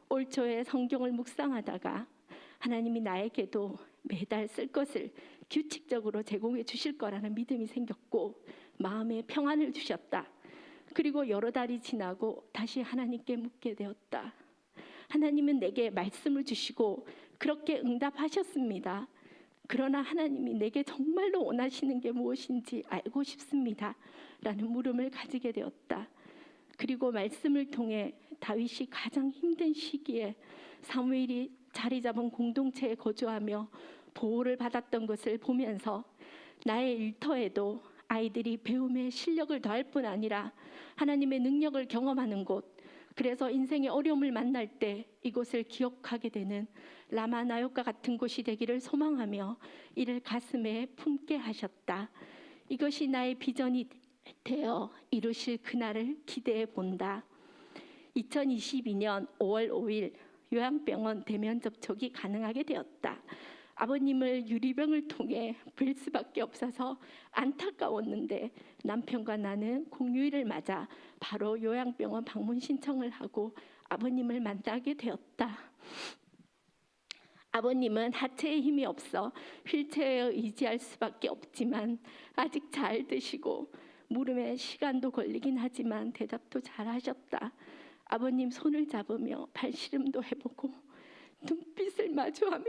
올 초에 성경을 묵상하다가 하나님이 나에게도 매달 쓸 것을 규칙적으로 제공해 주실 거라는 믿음이 생겼고 마음에 평안을 주셨다. 그리고 여러 달이 지나고 다시 하나님께 묻게 되었다. 하나님은 내게 말씀을 주시고 그렇게 응답하셨습니다. 그러나 하나님이 내게 정말로 원하시는 게 무엇인지 알고 싶습니다. 라는 물음을 가지게 되었다. 그리고 말씀을 통해 다윗이 가장 힘든 시기에 사무엘이 자리 잡은 공동체에 거주하며 보호를 받았던 것을 보면서 나의 일터에도 아이들이 배움에 실력을 더할 뿐 아니라 하나님의 능력을 경험하는 곳, 그래서 인생의 어려움을 만날 때 이곳을 기억하게 되는 라마나요과 같은 곳이 되기를 소망하며 이를 가슴에 품게 하셨다. 이것이 나의 비전이 되어 이루실 그날을 기대해 본다. 2022년 5월 5일 요양병원 대면 접촉이 가능하게 되었다. 아버님을 유리병을 통해 뵐 수밖에 없어서 안타까웠는데 남편과 나는 공휴일을 맞아 바로 요양병원 방문 신청을 하고 아버님을 만나게 되었다. 아버님은 하체에 힘이 없어 휠체어에 의지할 수밖에 없지만 아직 잘 드시고 물음에 시간도 걸리긴 하지만 대답도 잘 하셨다. 아버님 손을 잡으며 발시름도 해보고 눈빛을 마주하며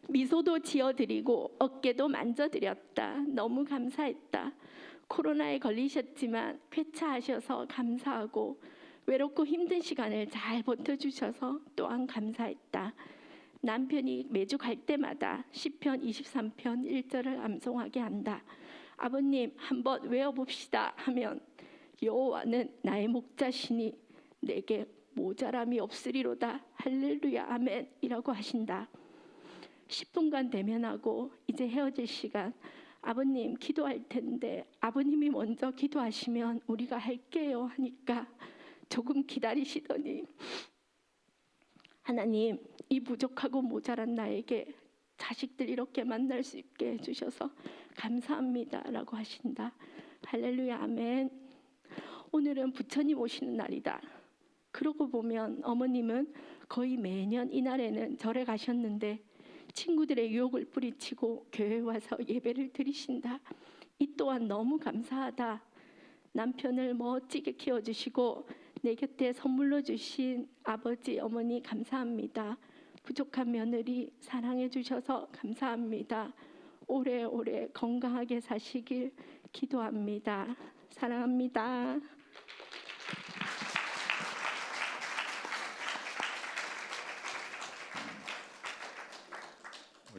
미소도 지어드리고 어깨도 만져드렸다. 너무 감사했다. 코로나에 걸리셨지만 쾌차하셔서 감사하고 외롭고 힘든 시간을 잘 버텨주셔서 또한 감사했다. 남편이 매주 갈 때마다 시편 23편 1절을 암송하게 한다. 아버님 한번 외워봅시다 하면 여호와는 나의 목자시니 내게 모자람이 없으리로다. 할렐루야 아멘 이라고 하신다. 10분간 대면하고 이제 헤어질 시간. 아버님 기도할 텐데 아버님이 먼저 기도하시면 우리가 할게요 하니까 조금 기다리시더니 하나님 이 부족하고 모자란 나에게 자식들 이렇게 만날 수 있게 해주셔서 감사합니다 라고 하신다. 할렐루야 아멘. 오늘은 부처님 오시는 날이다. 그러고 보면 어머님은 거의 매년 이날에는 절에 가셨는데 친구들의 유혹을 뿌리치고 교회에 와서 예배를 드리신다. 이 또한 너무 감사하다. 남편을 멋지게 키워주시고 내 곁에 선물로 주신 아버지 어머니 감사합니다. 부족한 며느리 사랑해 주셔서 감사합니다. 오래오래 건강하게 사시길 기도합니다. 사랑합니다.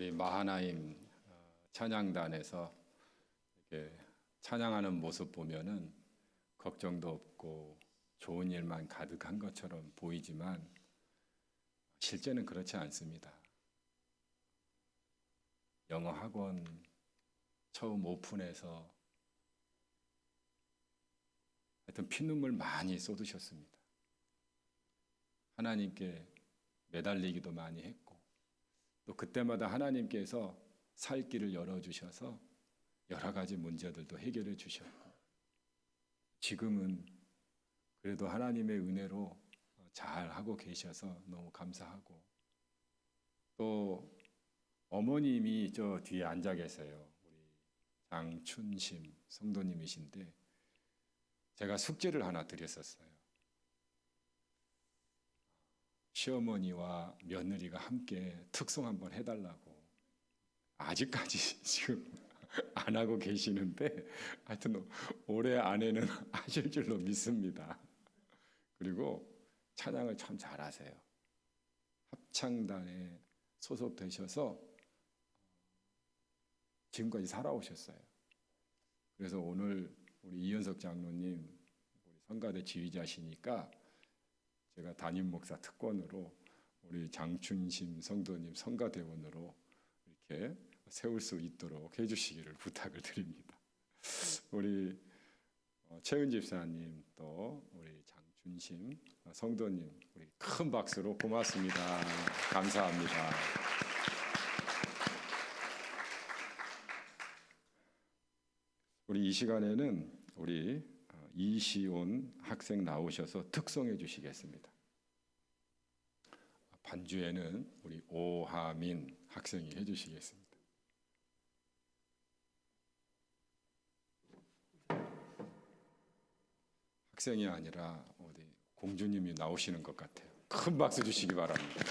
우리 마하나임 찬양단에서 이렇게 찬양하는 모습 보면은 걱정도 없고 좋은 일만 가득한 것처럼 보이지만 실제는 그렇지 않습니다. 영어 학원 처음 오픈해서 하여튼 피눈물 많이 쏟으셨습니다. 하나님께 매달리기도 많이 했고 또 그때마다 하나님께서 살 길을 열어주셔서 여러 가지 문제들도 해결해 주셨고 지금은 그래도 하나님의 은혜로 잘 하고 계셔서 너무 감사하고 또 어머님이 저 뒤에 앉아 계세요. 우리 장춘심 성도님이신데 제가 숙제를 하나 드렸었어요. 시어머니와 며느리가 함께 특송 한번 해달라고. 아직까지 지금 안 하고 계시는데 하여튼 올해 안에는 하실 줄로 믿습니다. 그리고 찬양을 참 잘하세요. 합창단에 소속되셔서 지금까지 살아오셨어요. 그래서 오늘 우리 이현석 장로님 우리 성가대 지휘자시니까 제가 담임 목사 특권으로 우리 장춘심 성도님 성가대원으로 이렇게 세울 수 있도록 해주시기를 부탁을 드립니다. 우리 최은 집사님 또 우리 장춘심 성도님 우리 큰 박수로 고맙습니다. 감사합니다. 우리 이 시간에는 우리 이시온 학생 나오셔서 특송해 주시겠습니다. 반주에는 우리 오하민 학생이 해주시겠습니다. 학생이 아니라 어디 공주님이 나오시는 것 같아요. 큰 박수 주시기 바랍니다.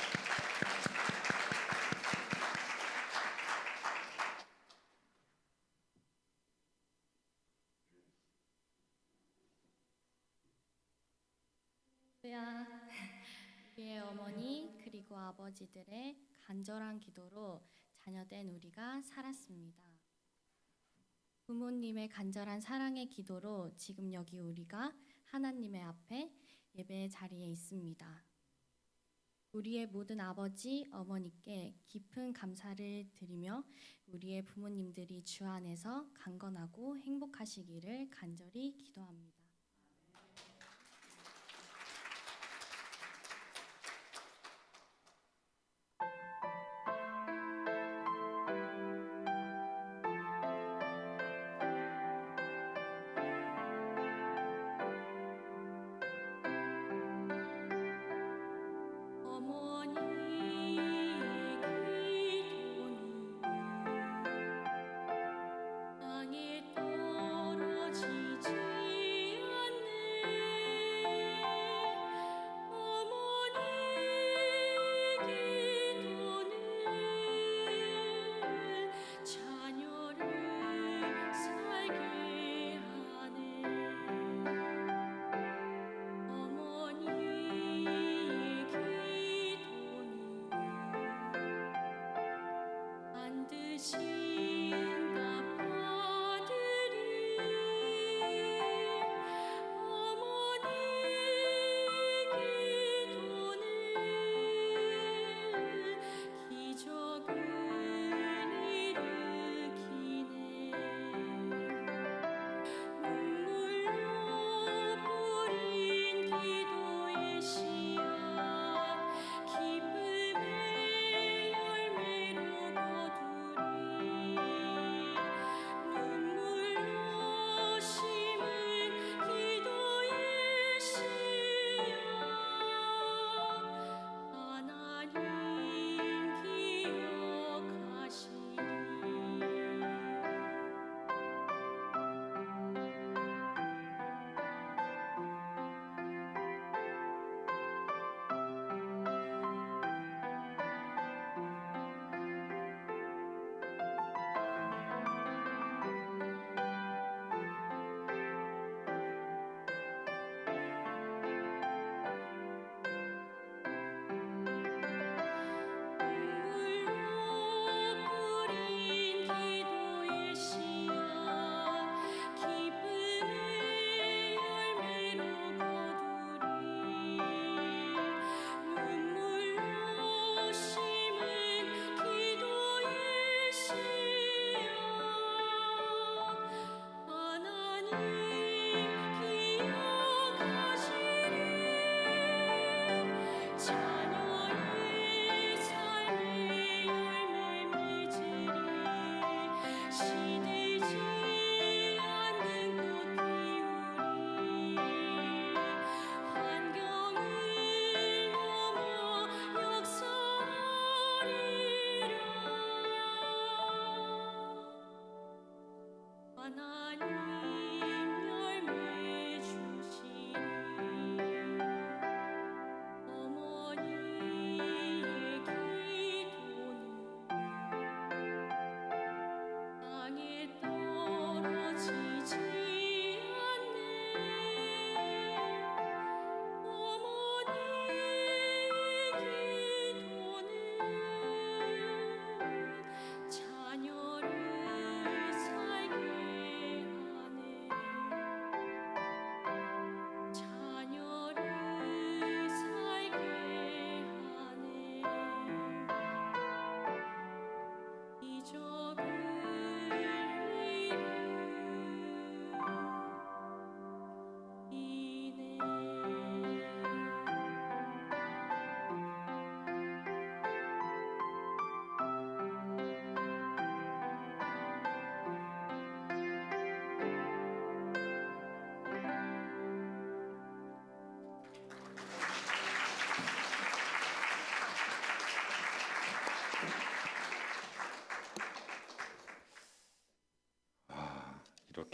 우리의 어머니 그리고 아버지들의 간절한 기도로 자녀된 우리가 살았습니다. 부모님의 간절한 사랑의 기도로 지금 여기 우리가 하나님의 앞에 예배의 자리에 있습니다. 우리의 모든 아버지, 어머니께 깊은 감사를 드리며 우리의 부모님들이 주 안에서 강건하고 행복하시기를 간절히 기도합니다.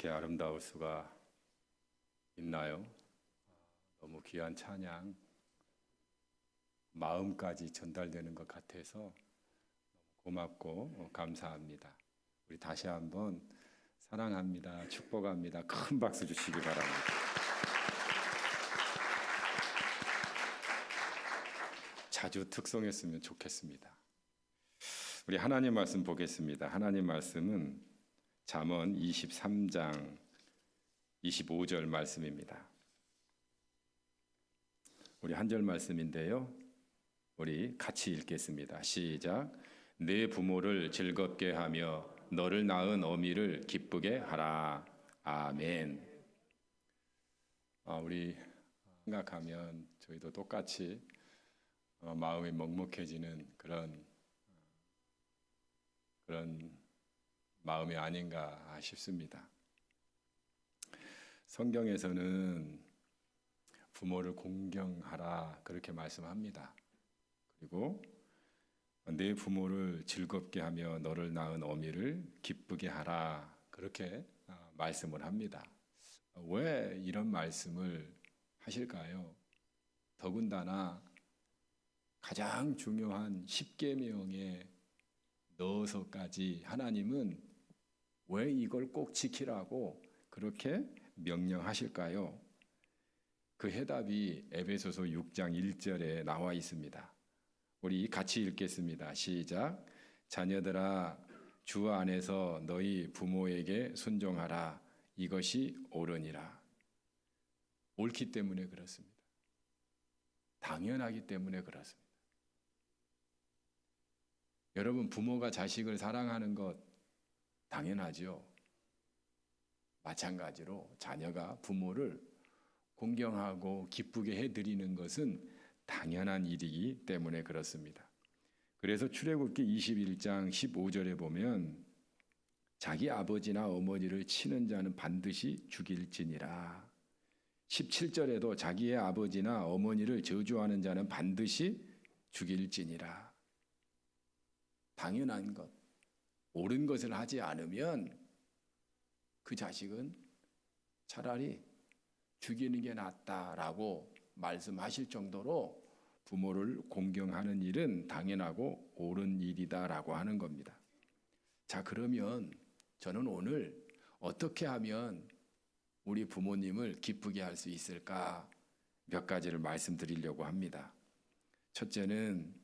이렇게 아름다울 수가 있나요? 너무 귀한 찬양, 마음까지 전달되는 것 같아서 너무 고맙고 감사합니다. 우리 다시 한번 사랑합니다, 축복합니다. 큰 박수 주시기 바랍니다. 자주 특송했으면 좋겠습니다. 우리 하나님 말씀 보겠습니다. 하나님 말씀은 잠언 23장 25절 말씀입니다. 우리 한 절 말씀인데요. 우리 같이 읽겠습니다. 시작. 내 부모를 즐겁게 하며 너를 낳은 어미를 기쁘게 하라. 아멘. 우리 생각하면 저희도 똑같이 마음이 먹먹해지는 그런 마음이 아닌가 싶습니다. 성경에서는 부모를 공경하라 그렇게 말씀합니다. 그리고 내 부모를 즐겁게 하며 너를 낳은 어미를 기쁘게 하라 그렇게 말씀을 합니다. 왜 이런 말씀을 하실까요? 더군다나 가장 중요한 10계명에 넣어서까지 하나님은 왜 이걸 꼭 지키라고 그렇게 명령하실까요? 그 해답이 에베소서 6장 1절에 나와 있습니다. 우리 같이 읽겠습니다. 시작. 자녀들아 주 안에서 너희 부모에게 순종하라. 이것이 옳으니라. 옳기 때문에 그렇습니다. 당연하기 때문에 그렇습니다. 여러분, 부모가 자식을 사랑하는 것 당연하죠. 마찬가지로 자녀가 부모를 공경하고 기쁘게 해드리는 것은 당연한 일이기 때문에 그렇습니다. 그래서 출애굽기 21장 15절에 보면 자기 아버지나 어머니를 치는 자는 반드시 죽일지니라. 17절에도 자기의 아버지나 어머니를 저주하는 자는 반드시 죽일지니라. 당연한 것, 옳은 것을 하지 않으면 그 자식은 차라리 죽이는 게 낫다라고 말씀하실 정도로 부모를 공경하는 일은 당연하고 옳은 일이다라고 하는 겁니다. 자, 그러면 저는 오늘 어떻게 하면 우리 부모님을 기쁘게 할 수 있을까 몇 가지를 말씀드리려고 합니다. 첫째는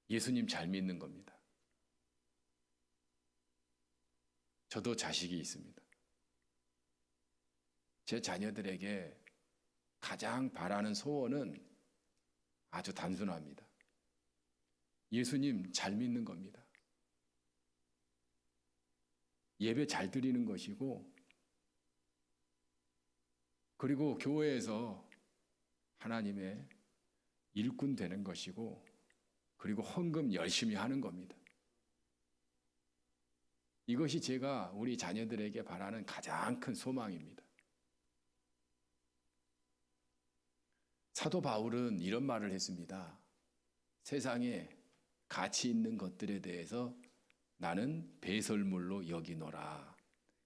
예수님 잘 믿는 겁니다. 저도 자식이 있습니다. 제 자녀들에게 가장 바라는 소원은 아주 단순합니다. 예수님 잘 믿는 겁니다. 예배 잘 드리는 것이고, 그리고 교회에서 하나님의 일꾼 되는 것이고, 그리고 헌금 열심히 하는 겁니다. 이것이 제가 우리 자녀들에게 바라는 가장 큰 소망입니다. 사도 바울은 이런 말을 했습니다. 세상에 가치 있는 것들에 대해서 나는 배설물로 여기노라.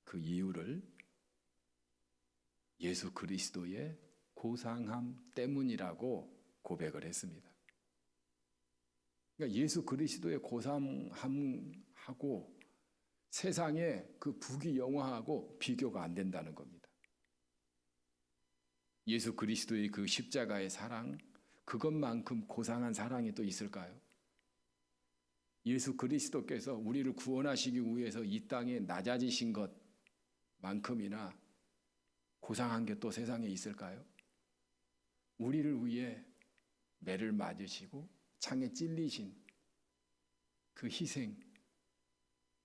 그 이유를 예수 그리스도의 고상함 때문이라고 고백을 했습니다. 그러니까 예수 그리스도의 고상함하고 세상의 그 부귀영화하고 비교가 안 된다는 겁니다. 예수 그리스도의 그 십자가의 사랑, 그것만큼 고상한 사랑이 또 있을까요? 예수 그리스도께서 우리를 구원하시기 위해서 이 땅에 낮아지신 것만큼이나 고상한 게 또 세상에 있을까요? 우리를 위해 매를 맞으시고 창에 찔리신 그 희생,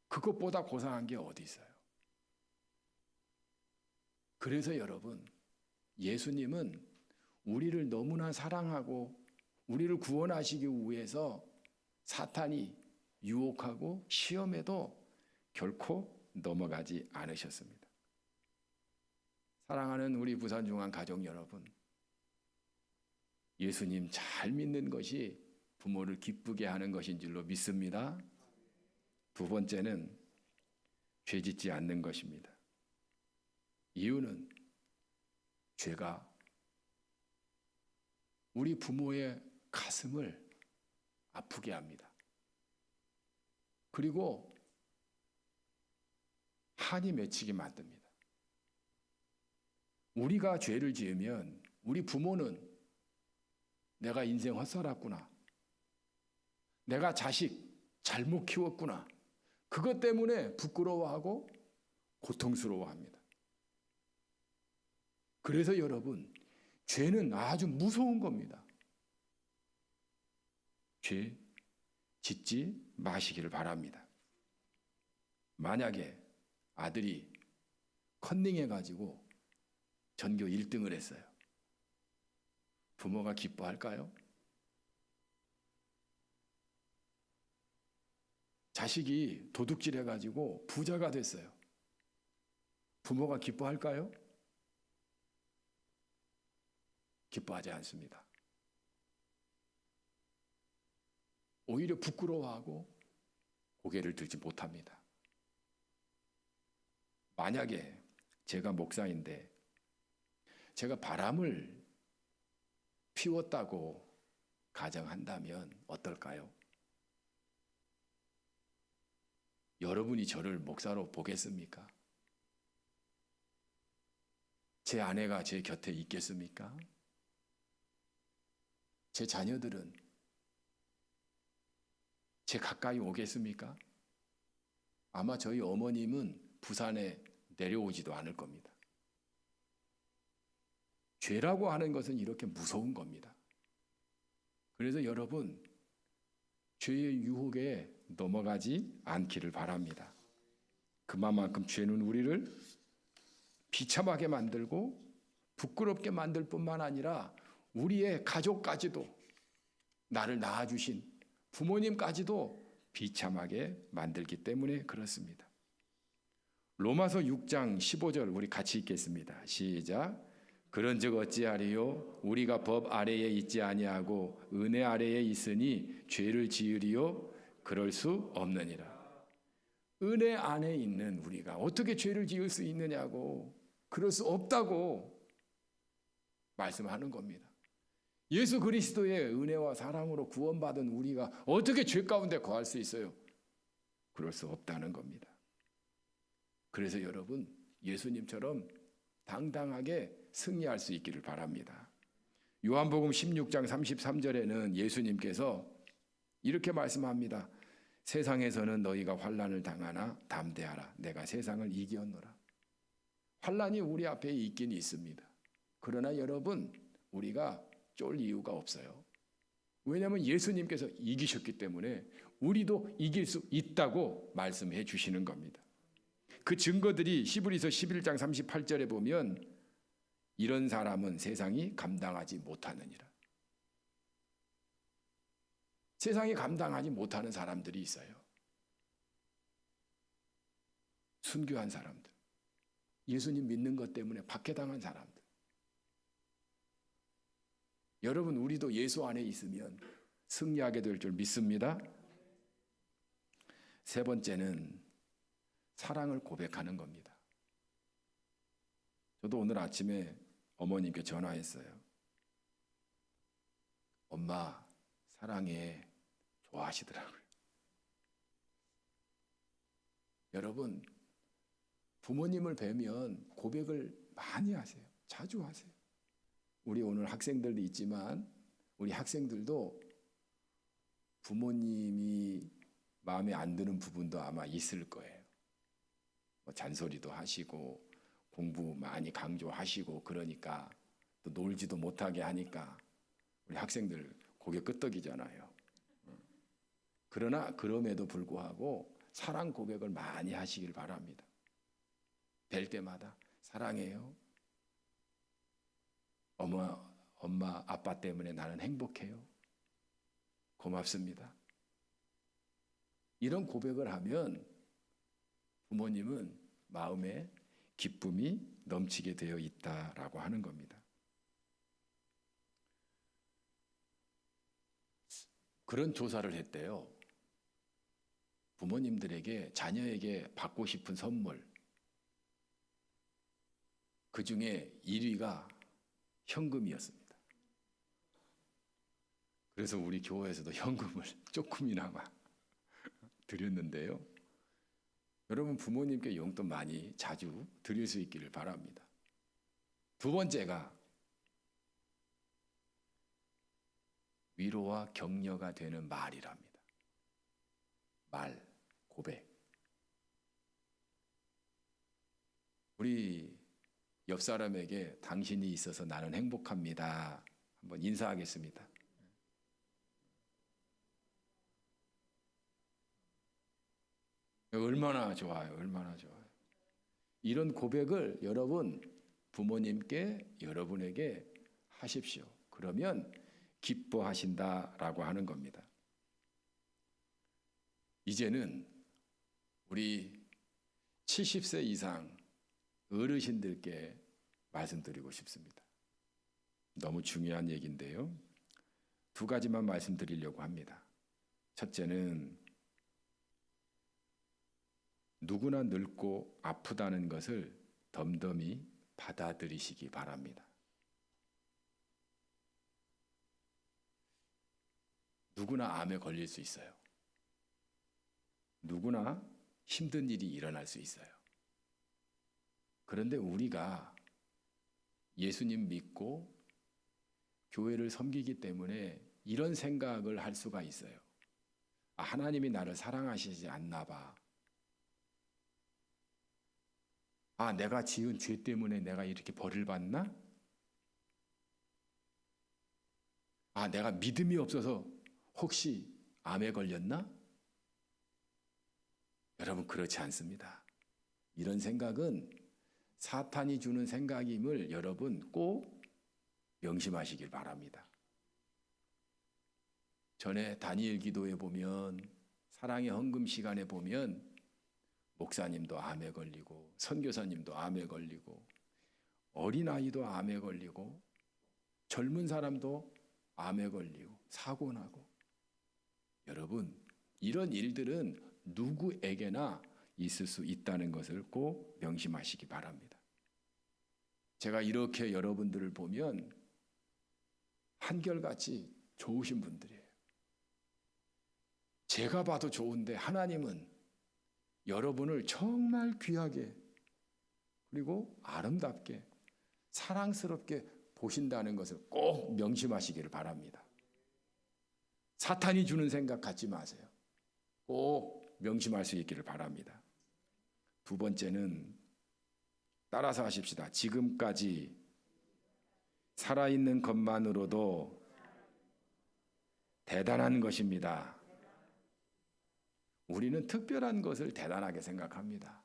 그것보다 고상한 게 어디 있어요? 그래서 여러분, 예수님은 우리를 너무나 사랑하고 우리를 구원하시기 위해서 사탄이 유혹하고 시험에도 결코 넘어가지 않으셨습니다. 사랑하는 우리 부산중앙 가족 여러분, 예수님 잘 믿는 것이 부모를 기쁘게 하는 것인 줄로 믿습니다. 두 번째는 죄짓지 않는 것입니다. 이유는 죄가 우리 부모의 가슴을 아프게 합니다. 그리고 한이 맺히게 만듭니다. 우리가 죄를 지으면 우리 부모는 내가 인생 헛살았구나, 내가 자식 잘못 키웠구나, 그것 때문에 부끄러워하고 고통스러워합니다. 그래서 여러분, 죄는 아주 무서운 겁니다. 죄 짓지 마시기를 바랍니다. 만약에 아들이 컨닝해가지고 전교 1등을 했어요. 부모가 기뻐할까요? 자식이 도둑질해가지고 부자가 됐어요. 부모가 기뻐할까요? 기뻐하지 않습니다. 오히려 부끄러워하고 고개를 들지 못합니다. 만약에 제가 목사인데 제가 바람을 피웠다고 가정한다면 어떨까요? 여러분이 저를 목사로 보겠습니까? 제 아내가 제 곁에 있겠습니까? 제 자녀들은 제 가까이 오겠습니까? 아마 저희 어머님은 부산에 내려오지도 않을 겁니다. 죄라고 하는 것은 이렇게 무서운 겁니다. 그래서 여러분, 죄의 유혹에 넘어가지 않기를 바랍니다. 그만큼 죄는 우리를 비참하게 만들고 부끄럽게 만들 뿐만 아니라 우리의 가족까지도, 나를 낳아주신 부모님까지도 비참하게 만들기 때문에 그렇습니다. 로마서 6장 15절 우리 같이 읽겠습니다. 시작. 그런즉 어찌하리요? 우리가 법 아래에 있지 아니하고 은혜 아래에 있으니 죄를 지으리요? 그럴 수 없느니라. 은혜 안에 있는 우리가 어떻게 죄를 지을 수 있느냐고, 그럴 수 없다고 말씀하는 겁니다. 예수 그리스도의 은혜와 사랑으로 구원받은 우리가 어떻게 죄 가운데 거할 수 있어요? 그럴 수 없다는 겁니다. 그래서 여러분, 예수님처럼 당당하게 승리할 수 있기를 바랍니다. 요한복음 16장 33절에는 예수님께서 이렇게 말씀합니다. 세상에서는 너희가 환난을 당하나 담대하라. 내가 세상을 이기었노라. 환난이 우리 앞에 있긴 있습니다. 그러나 여러분, 우리가 쫄 이유가 없어요. 왜냐하면 예수님께서 이기셨기 때문에 우리도 이길 수 있다고 말씀해 주시는 겁니다. 그 증거들이 히브리서 11장 38절에 보면 이런 사람은 세상이 감당하지 못하느니라. 세상이 감당하지 못하는 사람들이 있어요. 순교한 사람들, 예수님 믿는 것 때문에 박해당한 사람들. 여러분, 우리도 예수 안에 있으면 승리하게 될 줄 믿습니다. 세 번째는 사랑을 고백하는 겁니다. 저도 오늘 아침에 어머님께 전화했어요. 엄마 사랑해, 좋아하시더라고요. 여러분, 부모님을 뵈면 고백을 많이 하세요. 자주 하세요. 우리 오늘 학생들도 있지만 우리 학생들도 부모님이 마음에 안 드는 부분도 아마 있을 거예요. 뭐 잔소리도 하시고 공부 많이 강조하시고 그러니까 또 놀지도 못하게 하니까 우리 학생들 고개 끄덕이잖아요. 그러나 그럼에도 불구하고 사랑 고백을 많이 하시길 바랍니다. 뵐 때마다 사랑해요. 엄마, 아빠 때문에 나는 행복해요. 고맙습니다. 이런 고백을 하면 부모님은 마음에 기쁨이 넘치게 되어 있다라고 하는 겁니다. 그런 조사를 했대요. 부모님들에게 자녀에게 받고 싶은 선물. 그 중에 1위가 현금이었습니다. 그래서 우리 교회에서도 현금을 조금이나마 드렸는데요. 여러분 부모님께 용돈 많이 자주 드릴 수 있기를 바랍니다. 두 번째가 위로와 격려가 되는 말이랍니다. 말, 고백. 우리 옆 사람에게 당신이 있어서 나는 행복합니다. 한번 인사하겠습니다. 얼마나 좋아요. 얼마나 좋아요. 이런 고백을 여러분 부모님께 여러분에게 하십시오. 그러면 기뻐하신다라고 하는 겁니다. 이제는 우리 70세 이상 어르신들께 말씀드리고 싶습니다. 너무 중요한 얘기인데요. 두 가지만 말씀드리려고 합니다. 첫째는 누구나 늙고 아프다는 것을 덤덤히 받아들이시기 바랍니다. 누구나 암에 걸릴 수 있어요. 누구나 힘든 일이 일어날 수 있어요. 그런데 우리가 예수님 믿고 교회를 섬기기 때문에 이런 생각을 할 수가 있어요. 아, 하나님이 나를 사랑하시지 않나 봐. 아, 내가 지은 죄 때문에 내가 이렇게 벌을 받나? 아, 내가 믿음이 없어서 혹시 암에 걸렸나? 여러분 그렇지 않습니다. 이런 생각은 사탄이 주는 생각임을 여러분 꼭 명심하시길 바랍니다. 전에 다니엘 기도에 보면 사랑의 헌금 시간에 보면 목사님도 암에 걸리고 선교사님도 암에 걸리고 어린아이도 암에 걸리고 젊은 사람도 암에 걸리고 사고 나고 여러분 이런 일들은 누구에게나 있을 수 있다는 것을 꼭 명심하시기 바랍니다. 제가 이렇게 여러분들을 보면 한결같이 좋으신 분들이에요. 제가 봐도 좋은데 하나님은 여러분을 정말 귀하게 그리고 아름답게 사랑스럽게 보신다는 것을 꼭 명심하시기를 바랍니다. 사탄이 주는 생각 갖지 마세요. 꼭 명심할 수 있기를 바랍니다. 두 번째는 따라서 하십시다. 지금까지 살아있는 것만으로도 대단한 것입니다. 우리는 특별한 것을 대단하게 생각합니다.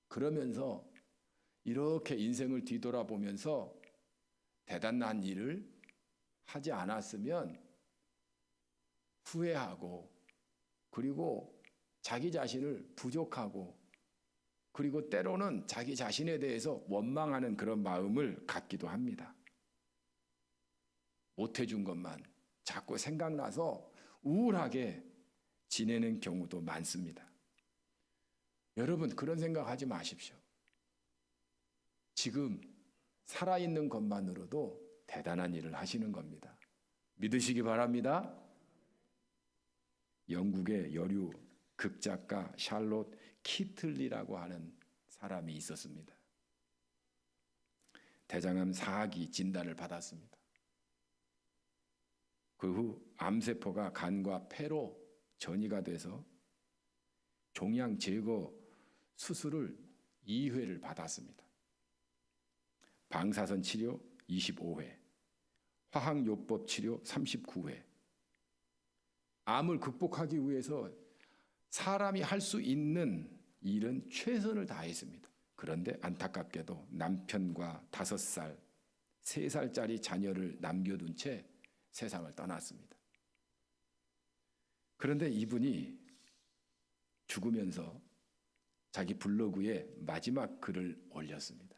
그러면서 이렇게 인생을 뒤돌아보면서 대단한 일을 하지 않았으면 후회하고 그리고 자기 자신을 부족하고 그리고 때로는 자기 자신에 대해서 원망하는 그런 마음을 갖기도 합니다. 못해준 것만 자꾸 생각나서 우울하게 지내는 경우도 많습니다. 여러분 그런 생각하지 마십시오. 지금 살아있는 것만으로도 대단한 일을 하시는 겁니다. 믿으시기 바랍니다. 영국의 여류 극작가 샬롯 키틀리라고 하는 사람이 있었습니다. 대장암 4기 진단을 받았습니다. 그 후 암세포가 간과 폐로 전이가 돼서 종양 제거 수술을 2회를 받았습니다. 방사선 치료 25회, 화학요법 치료 39회. 암을 극복하기 위해서 사람이 할 수 있는 일은 최선을 다했습니다. 그런데 안타깝게도 남편과 5살, 3살짜리 자녀를 남겨둔 채 세상을 떠났습니다. 그런데 이분이 죽으면서 자기 블로그에 마지막 글을 올렸습니다.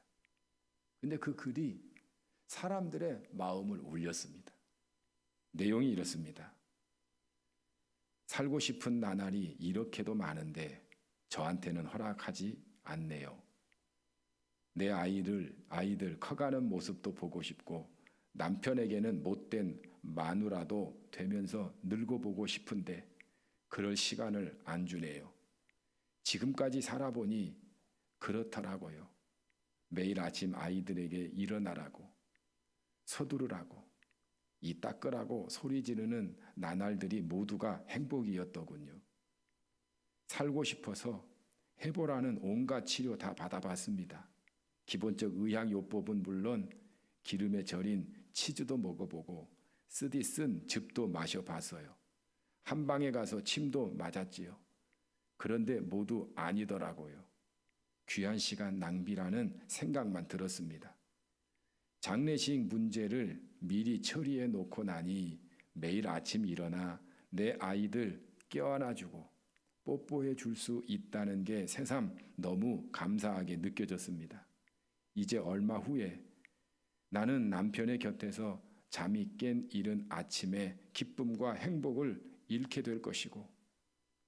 근데 그 글이 사람들의 마음을 울렸습니다. 내용이 이렇습니다. 살고 싶은 나날이 이렇게도 많은데 저한테는 허락하지 않네요. 내 아이들 커가는 모습도 보고 싶고 남편에게는 못된 마누라도 되면서 늙어보고 싶은데 그럴 시간을 안 주네요. 지금까지 살아보니 그렇더라고요. 매일 아침 아이들에게 일어나라고, 서두르라고, 이 닦으라고 소리 지르는 나날들이 모두가 행복이었더군요. 살고 싶어서 해보라는 온갖 치료 다 받아봤습니다. 기본적 의학요법은 물론 기름에 절인 치즈도 먹어보고 쓰디 쓴 즙도 마셔봤어요. 한방에 가서 침도 맞았지요. 그런데 모두 아니더라고요. 귀한 시간 낭비라는 생각만 들었습니다. 장례식 문제를 미리 처리해 놓고 나니 매일 아침 일어나 내 아이들 껴안아주고 뽀뽀해 줄 수 있다는 게 새삼 너무 감사하게 느껴졌습니다. 이제 얼마 후에 나는 남편의 곁에서 잠이 깬 이른 아침에 기쁨과 행복을 잃게 될 것이고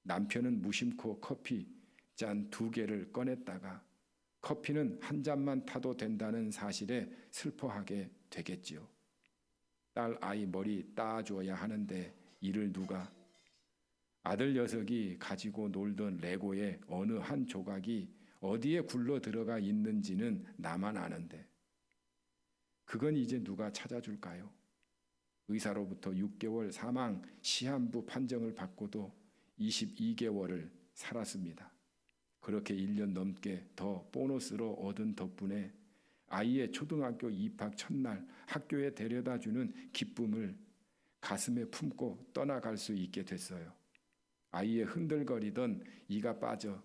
남편은 무심코 커피 잔 2개를 꺼냈다가 커피는 한 잔만 타도 된다는 사실에 슬퍼하게 되겠지요. 딸 아이 머리 따줘야 하는데 이를 누가? 아들 녀석이 가지고 놀던 레고의 어느 한 조각이 어디에 굴러 들어가 있는지는 나만 아는데 그건 이제 누가 찾아줄까요? 의사로부터 6개월 사망 시한부 판정을 받고도 22개월을 살았습니다. 그렇게 1년 넘게 더 보너스로 얻은 덕분에 아이의 초등학교 입학 첫날 학교에 데려다주는 기쁨을 가슴에 품고 떠나갈 수 있게 됐어요. 아이의 흔들거리던 이가 빠져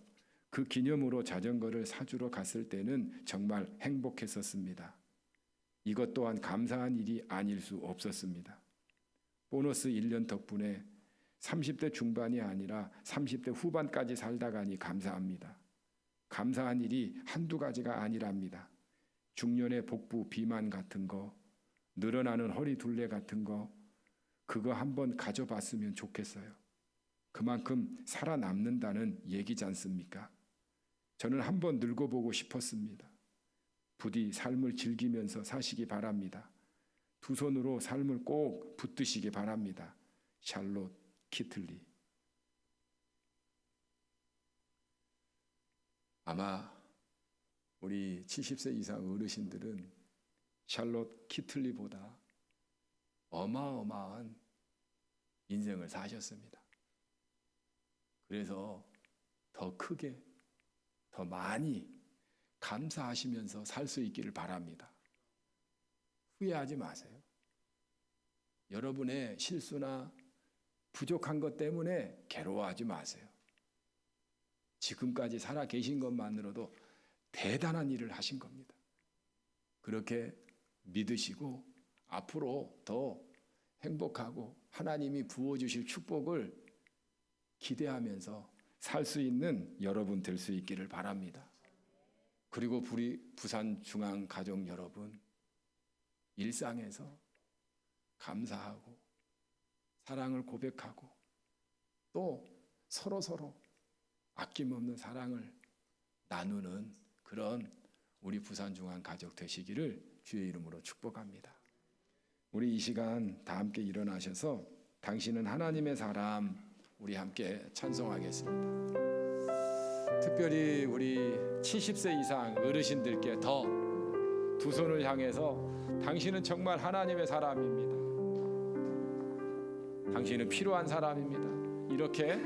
그 기념으로 자전거를 사주러 갔을 때는 정말 행복했었습니다. 이것 또한 감사한 일이 아닐 수 없었습니다. 보너스 1년 덕분에 30대 중반이 아니라 30대 후반까지 살다 가니 감사합니다. 감사한 일이 한두 가지가 아니랍니다. 중년의 복부 비만 같은 거, 늘어나는 허리 둘레 같은 거, 그거 한번 가져봤으면 좋겠어요. 그만큼 살아남는다는 얘기지 않습니까? 저는 한번 늙어보고 싶었습니다. 부디 삶을 즐기면서 사시기 바랍니다. 두 손으로 삶을 꼭 붙드시기 바랍니다. 샬롯 키틀리. 아마 우리 70세 이상 어르신들은 샬롯 키틀리보다 어마어마한 인생을 사셨습니다. 그래서 더 크게, 더 많이 감사하시면서 살 수 있기를 바랍니다. 후회하지 마세요. 여러분의 실수나 부족한 것 때문에 괴로워하지 마세요. 지금까지 살아 계신 것만으로도 대단한 일을 하신 겁니다. 그렇게 믿으시고 앞으로 더 행복하고 하나님이 부어주실 축복을 기대하면서 살 수 있는 여러분 될 수 있기를 바랍니다. 그리고 우리 부산중앙 가족 여러분, 일상에서 감사하고 사랑을 고백하고 또 서로 아낌없는 사랑을 나누는 그런 우리 부산중앙 가족 되시기를 주의 이름으로 축복합니다. 우리 이 시간 다 함께 일어나셔서 당신은 하나님의 사람 우리 함께 찬송하겠습니다. 특별히 우리 70세 이상 어르신들께 더 두 손을 향해서 당신은 정말 하나님의 사람입니다. 당신은 필요한 사람입니다. 이렇게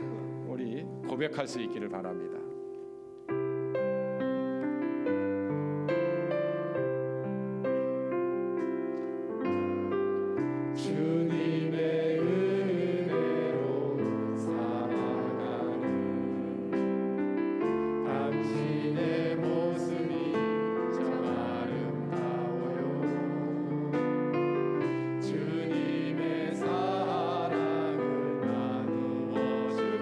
우리 고백할 수 있기를 바랍니다. 주님의 은혜로 살아가는 당신의 모습이 참 아름다워요. 주님의 사랑을 나누어주는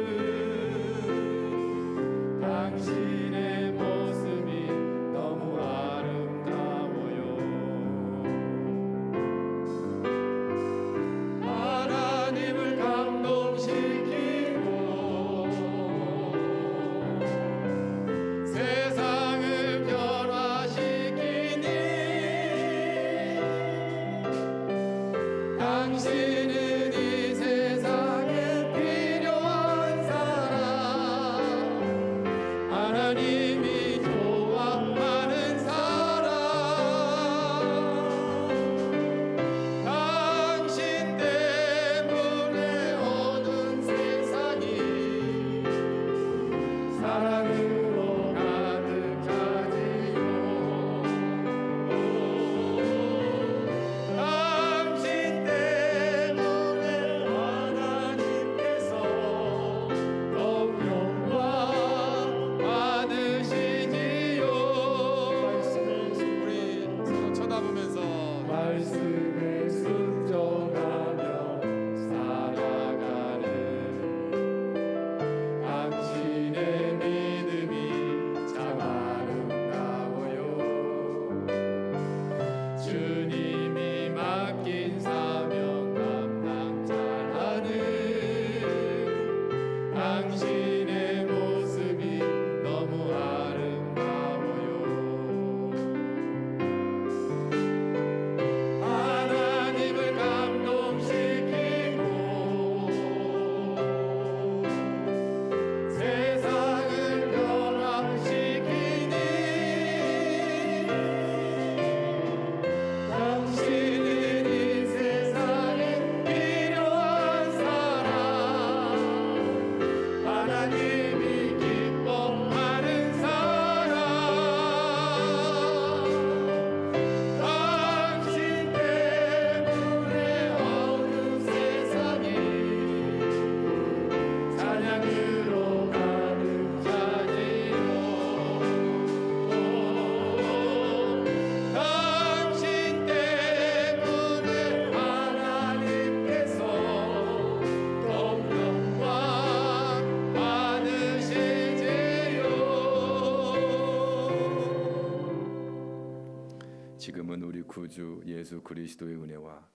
구주 예수 그리스도의 은혜와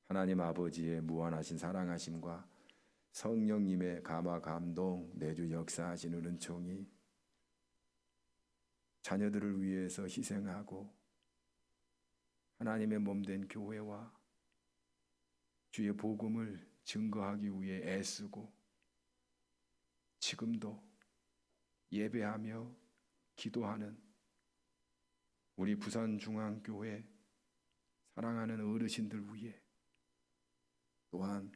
하나님 아버지의 무한하신 사랑하심과 성령님의 감화 감동 내주 역사하시는 은총이 자녀들을 위해서 희생하고 하나님의 몸된 교회와 주의 복음을 증거하기 위해 애쓰고 지금도 예배하며 기도하는 우리 부산중앙교회 사랑하는 어르신들 위해 또한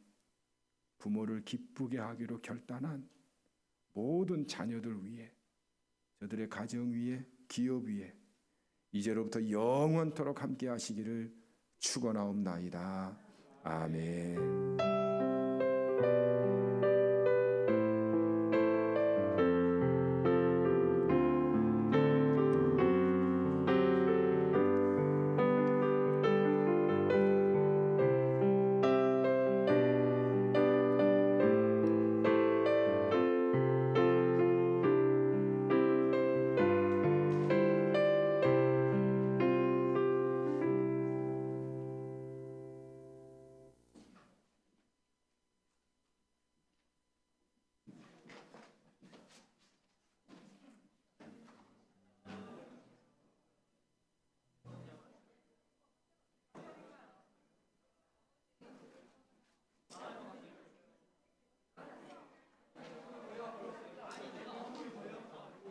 부모를 기쁘게 하기로 결단한 모든 자녀들 위해 저들의 가정 위에 기업 위에 이제로부터 영원토록 함께 하시기를 축원하옵나이다. 아멘.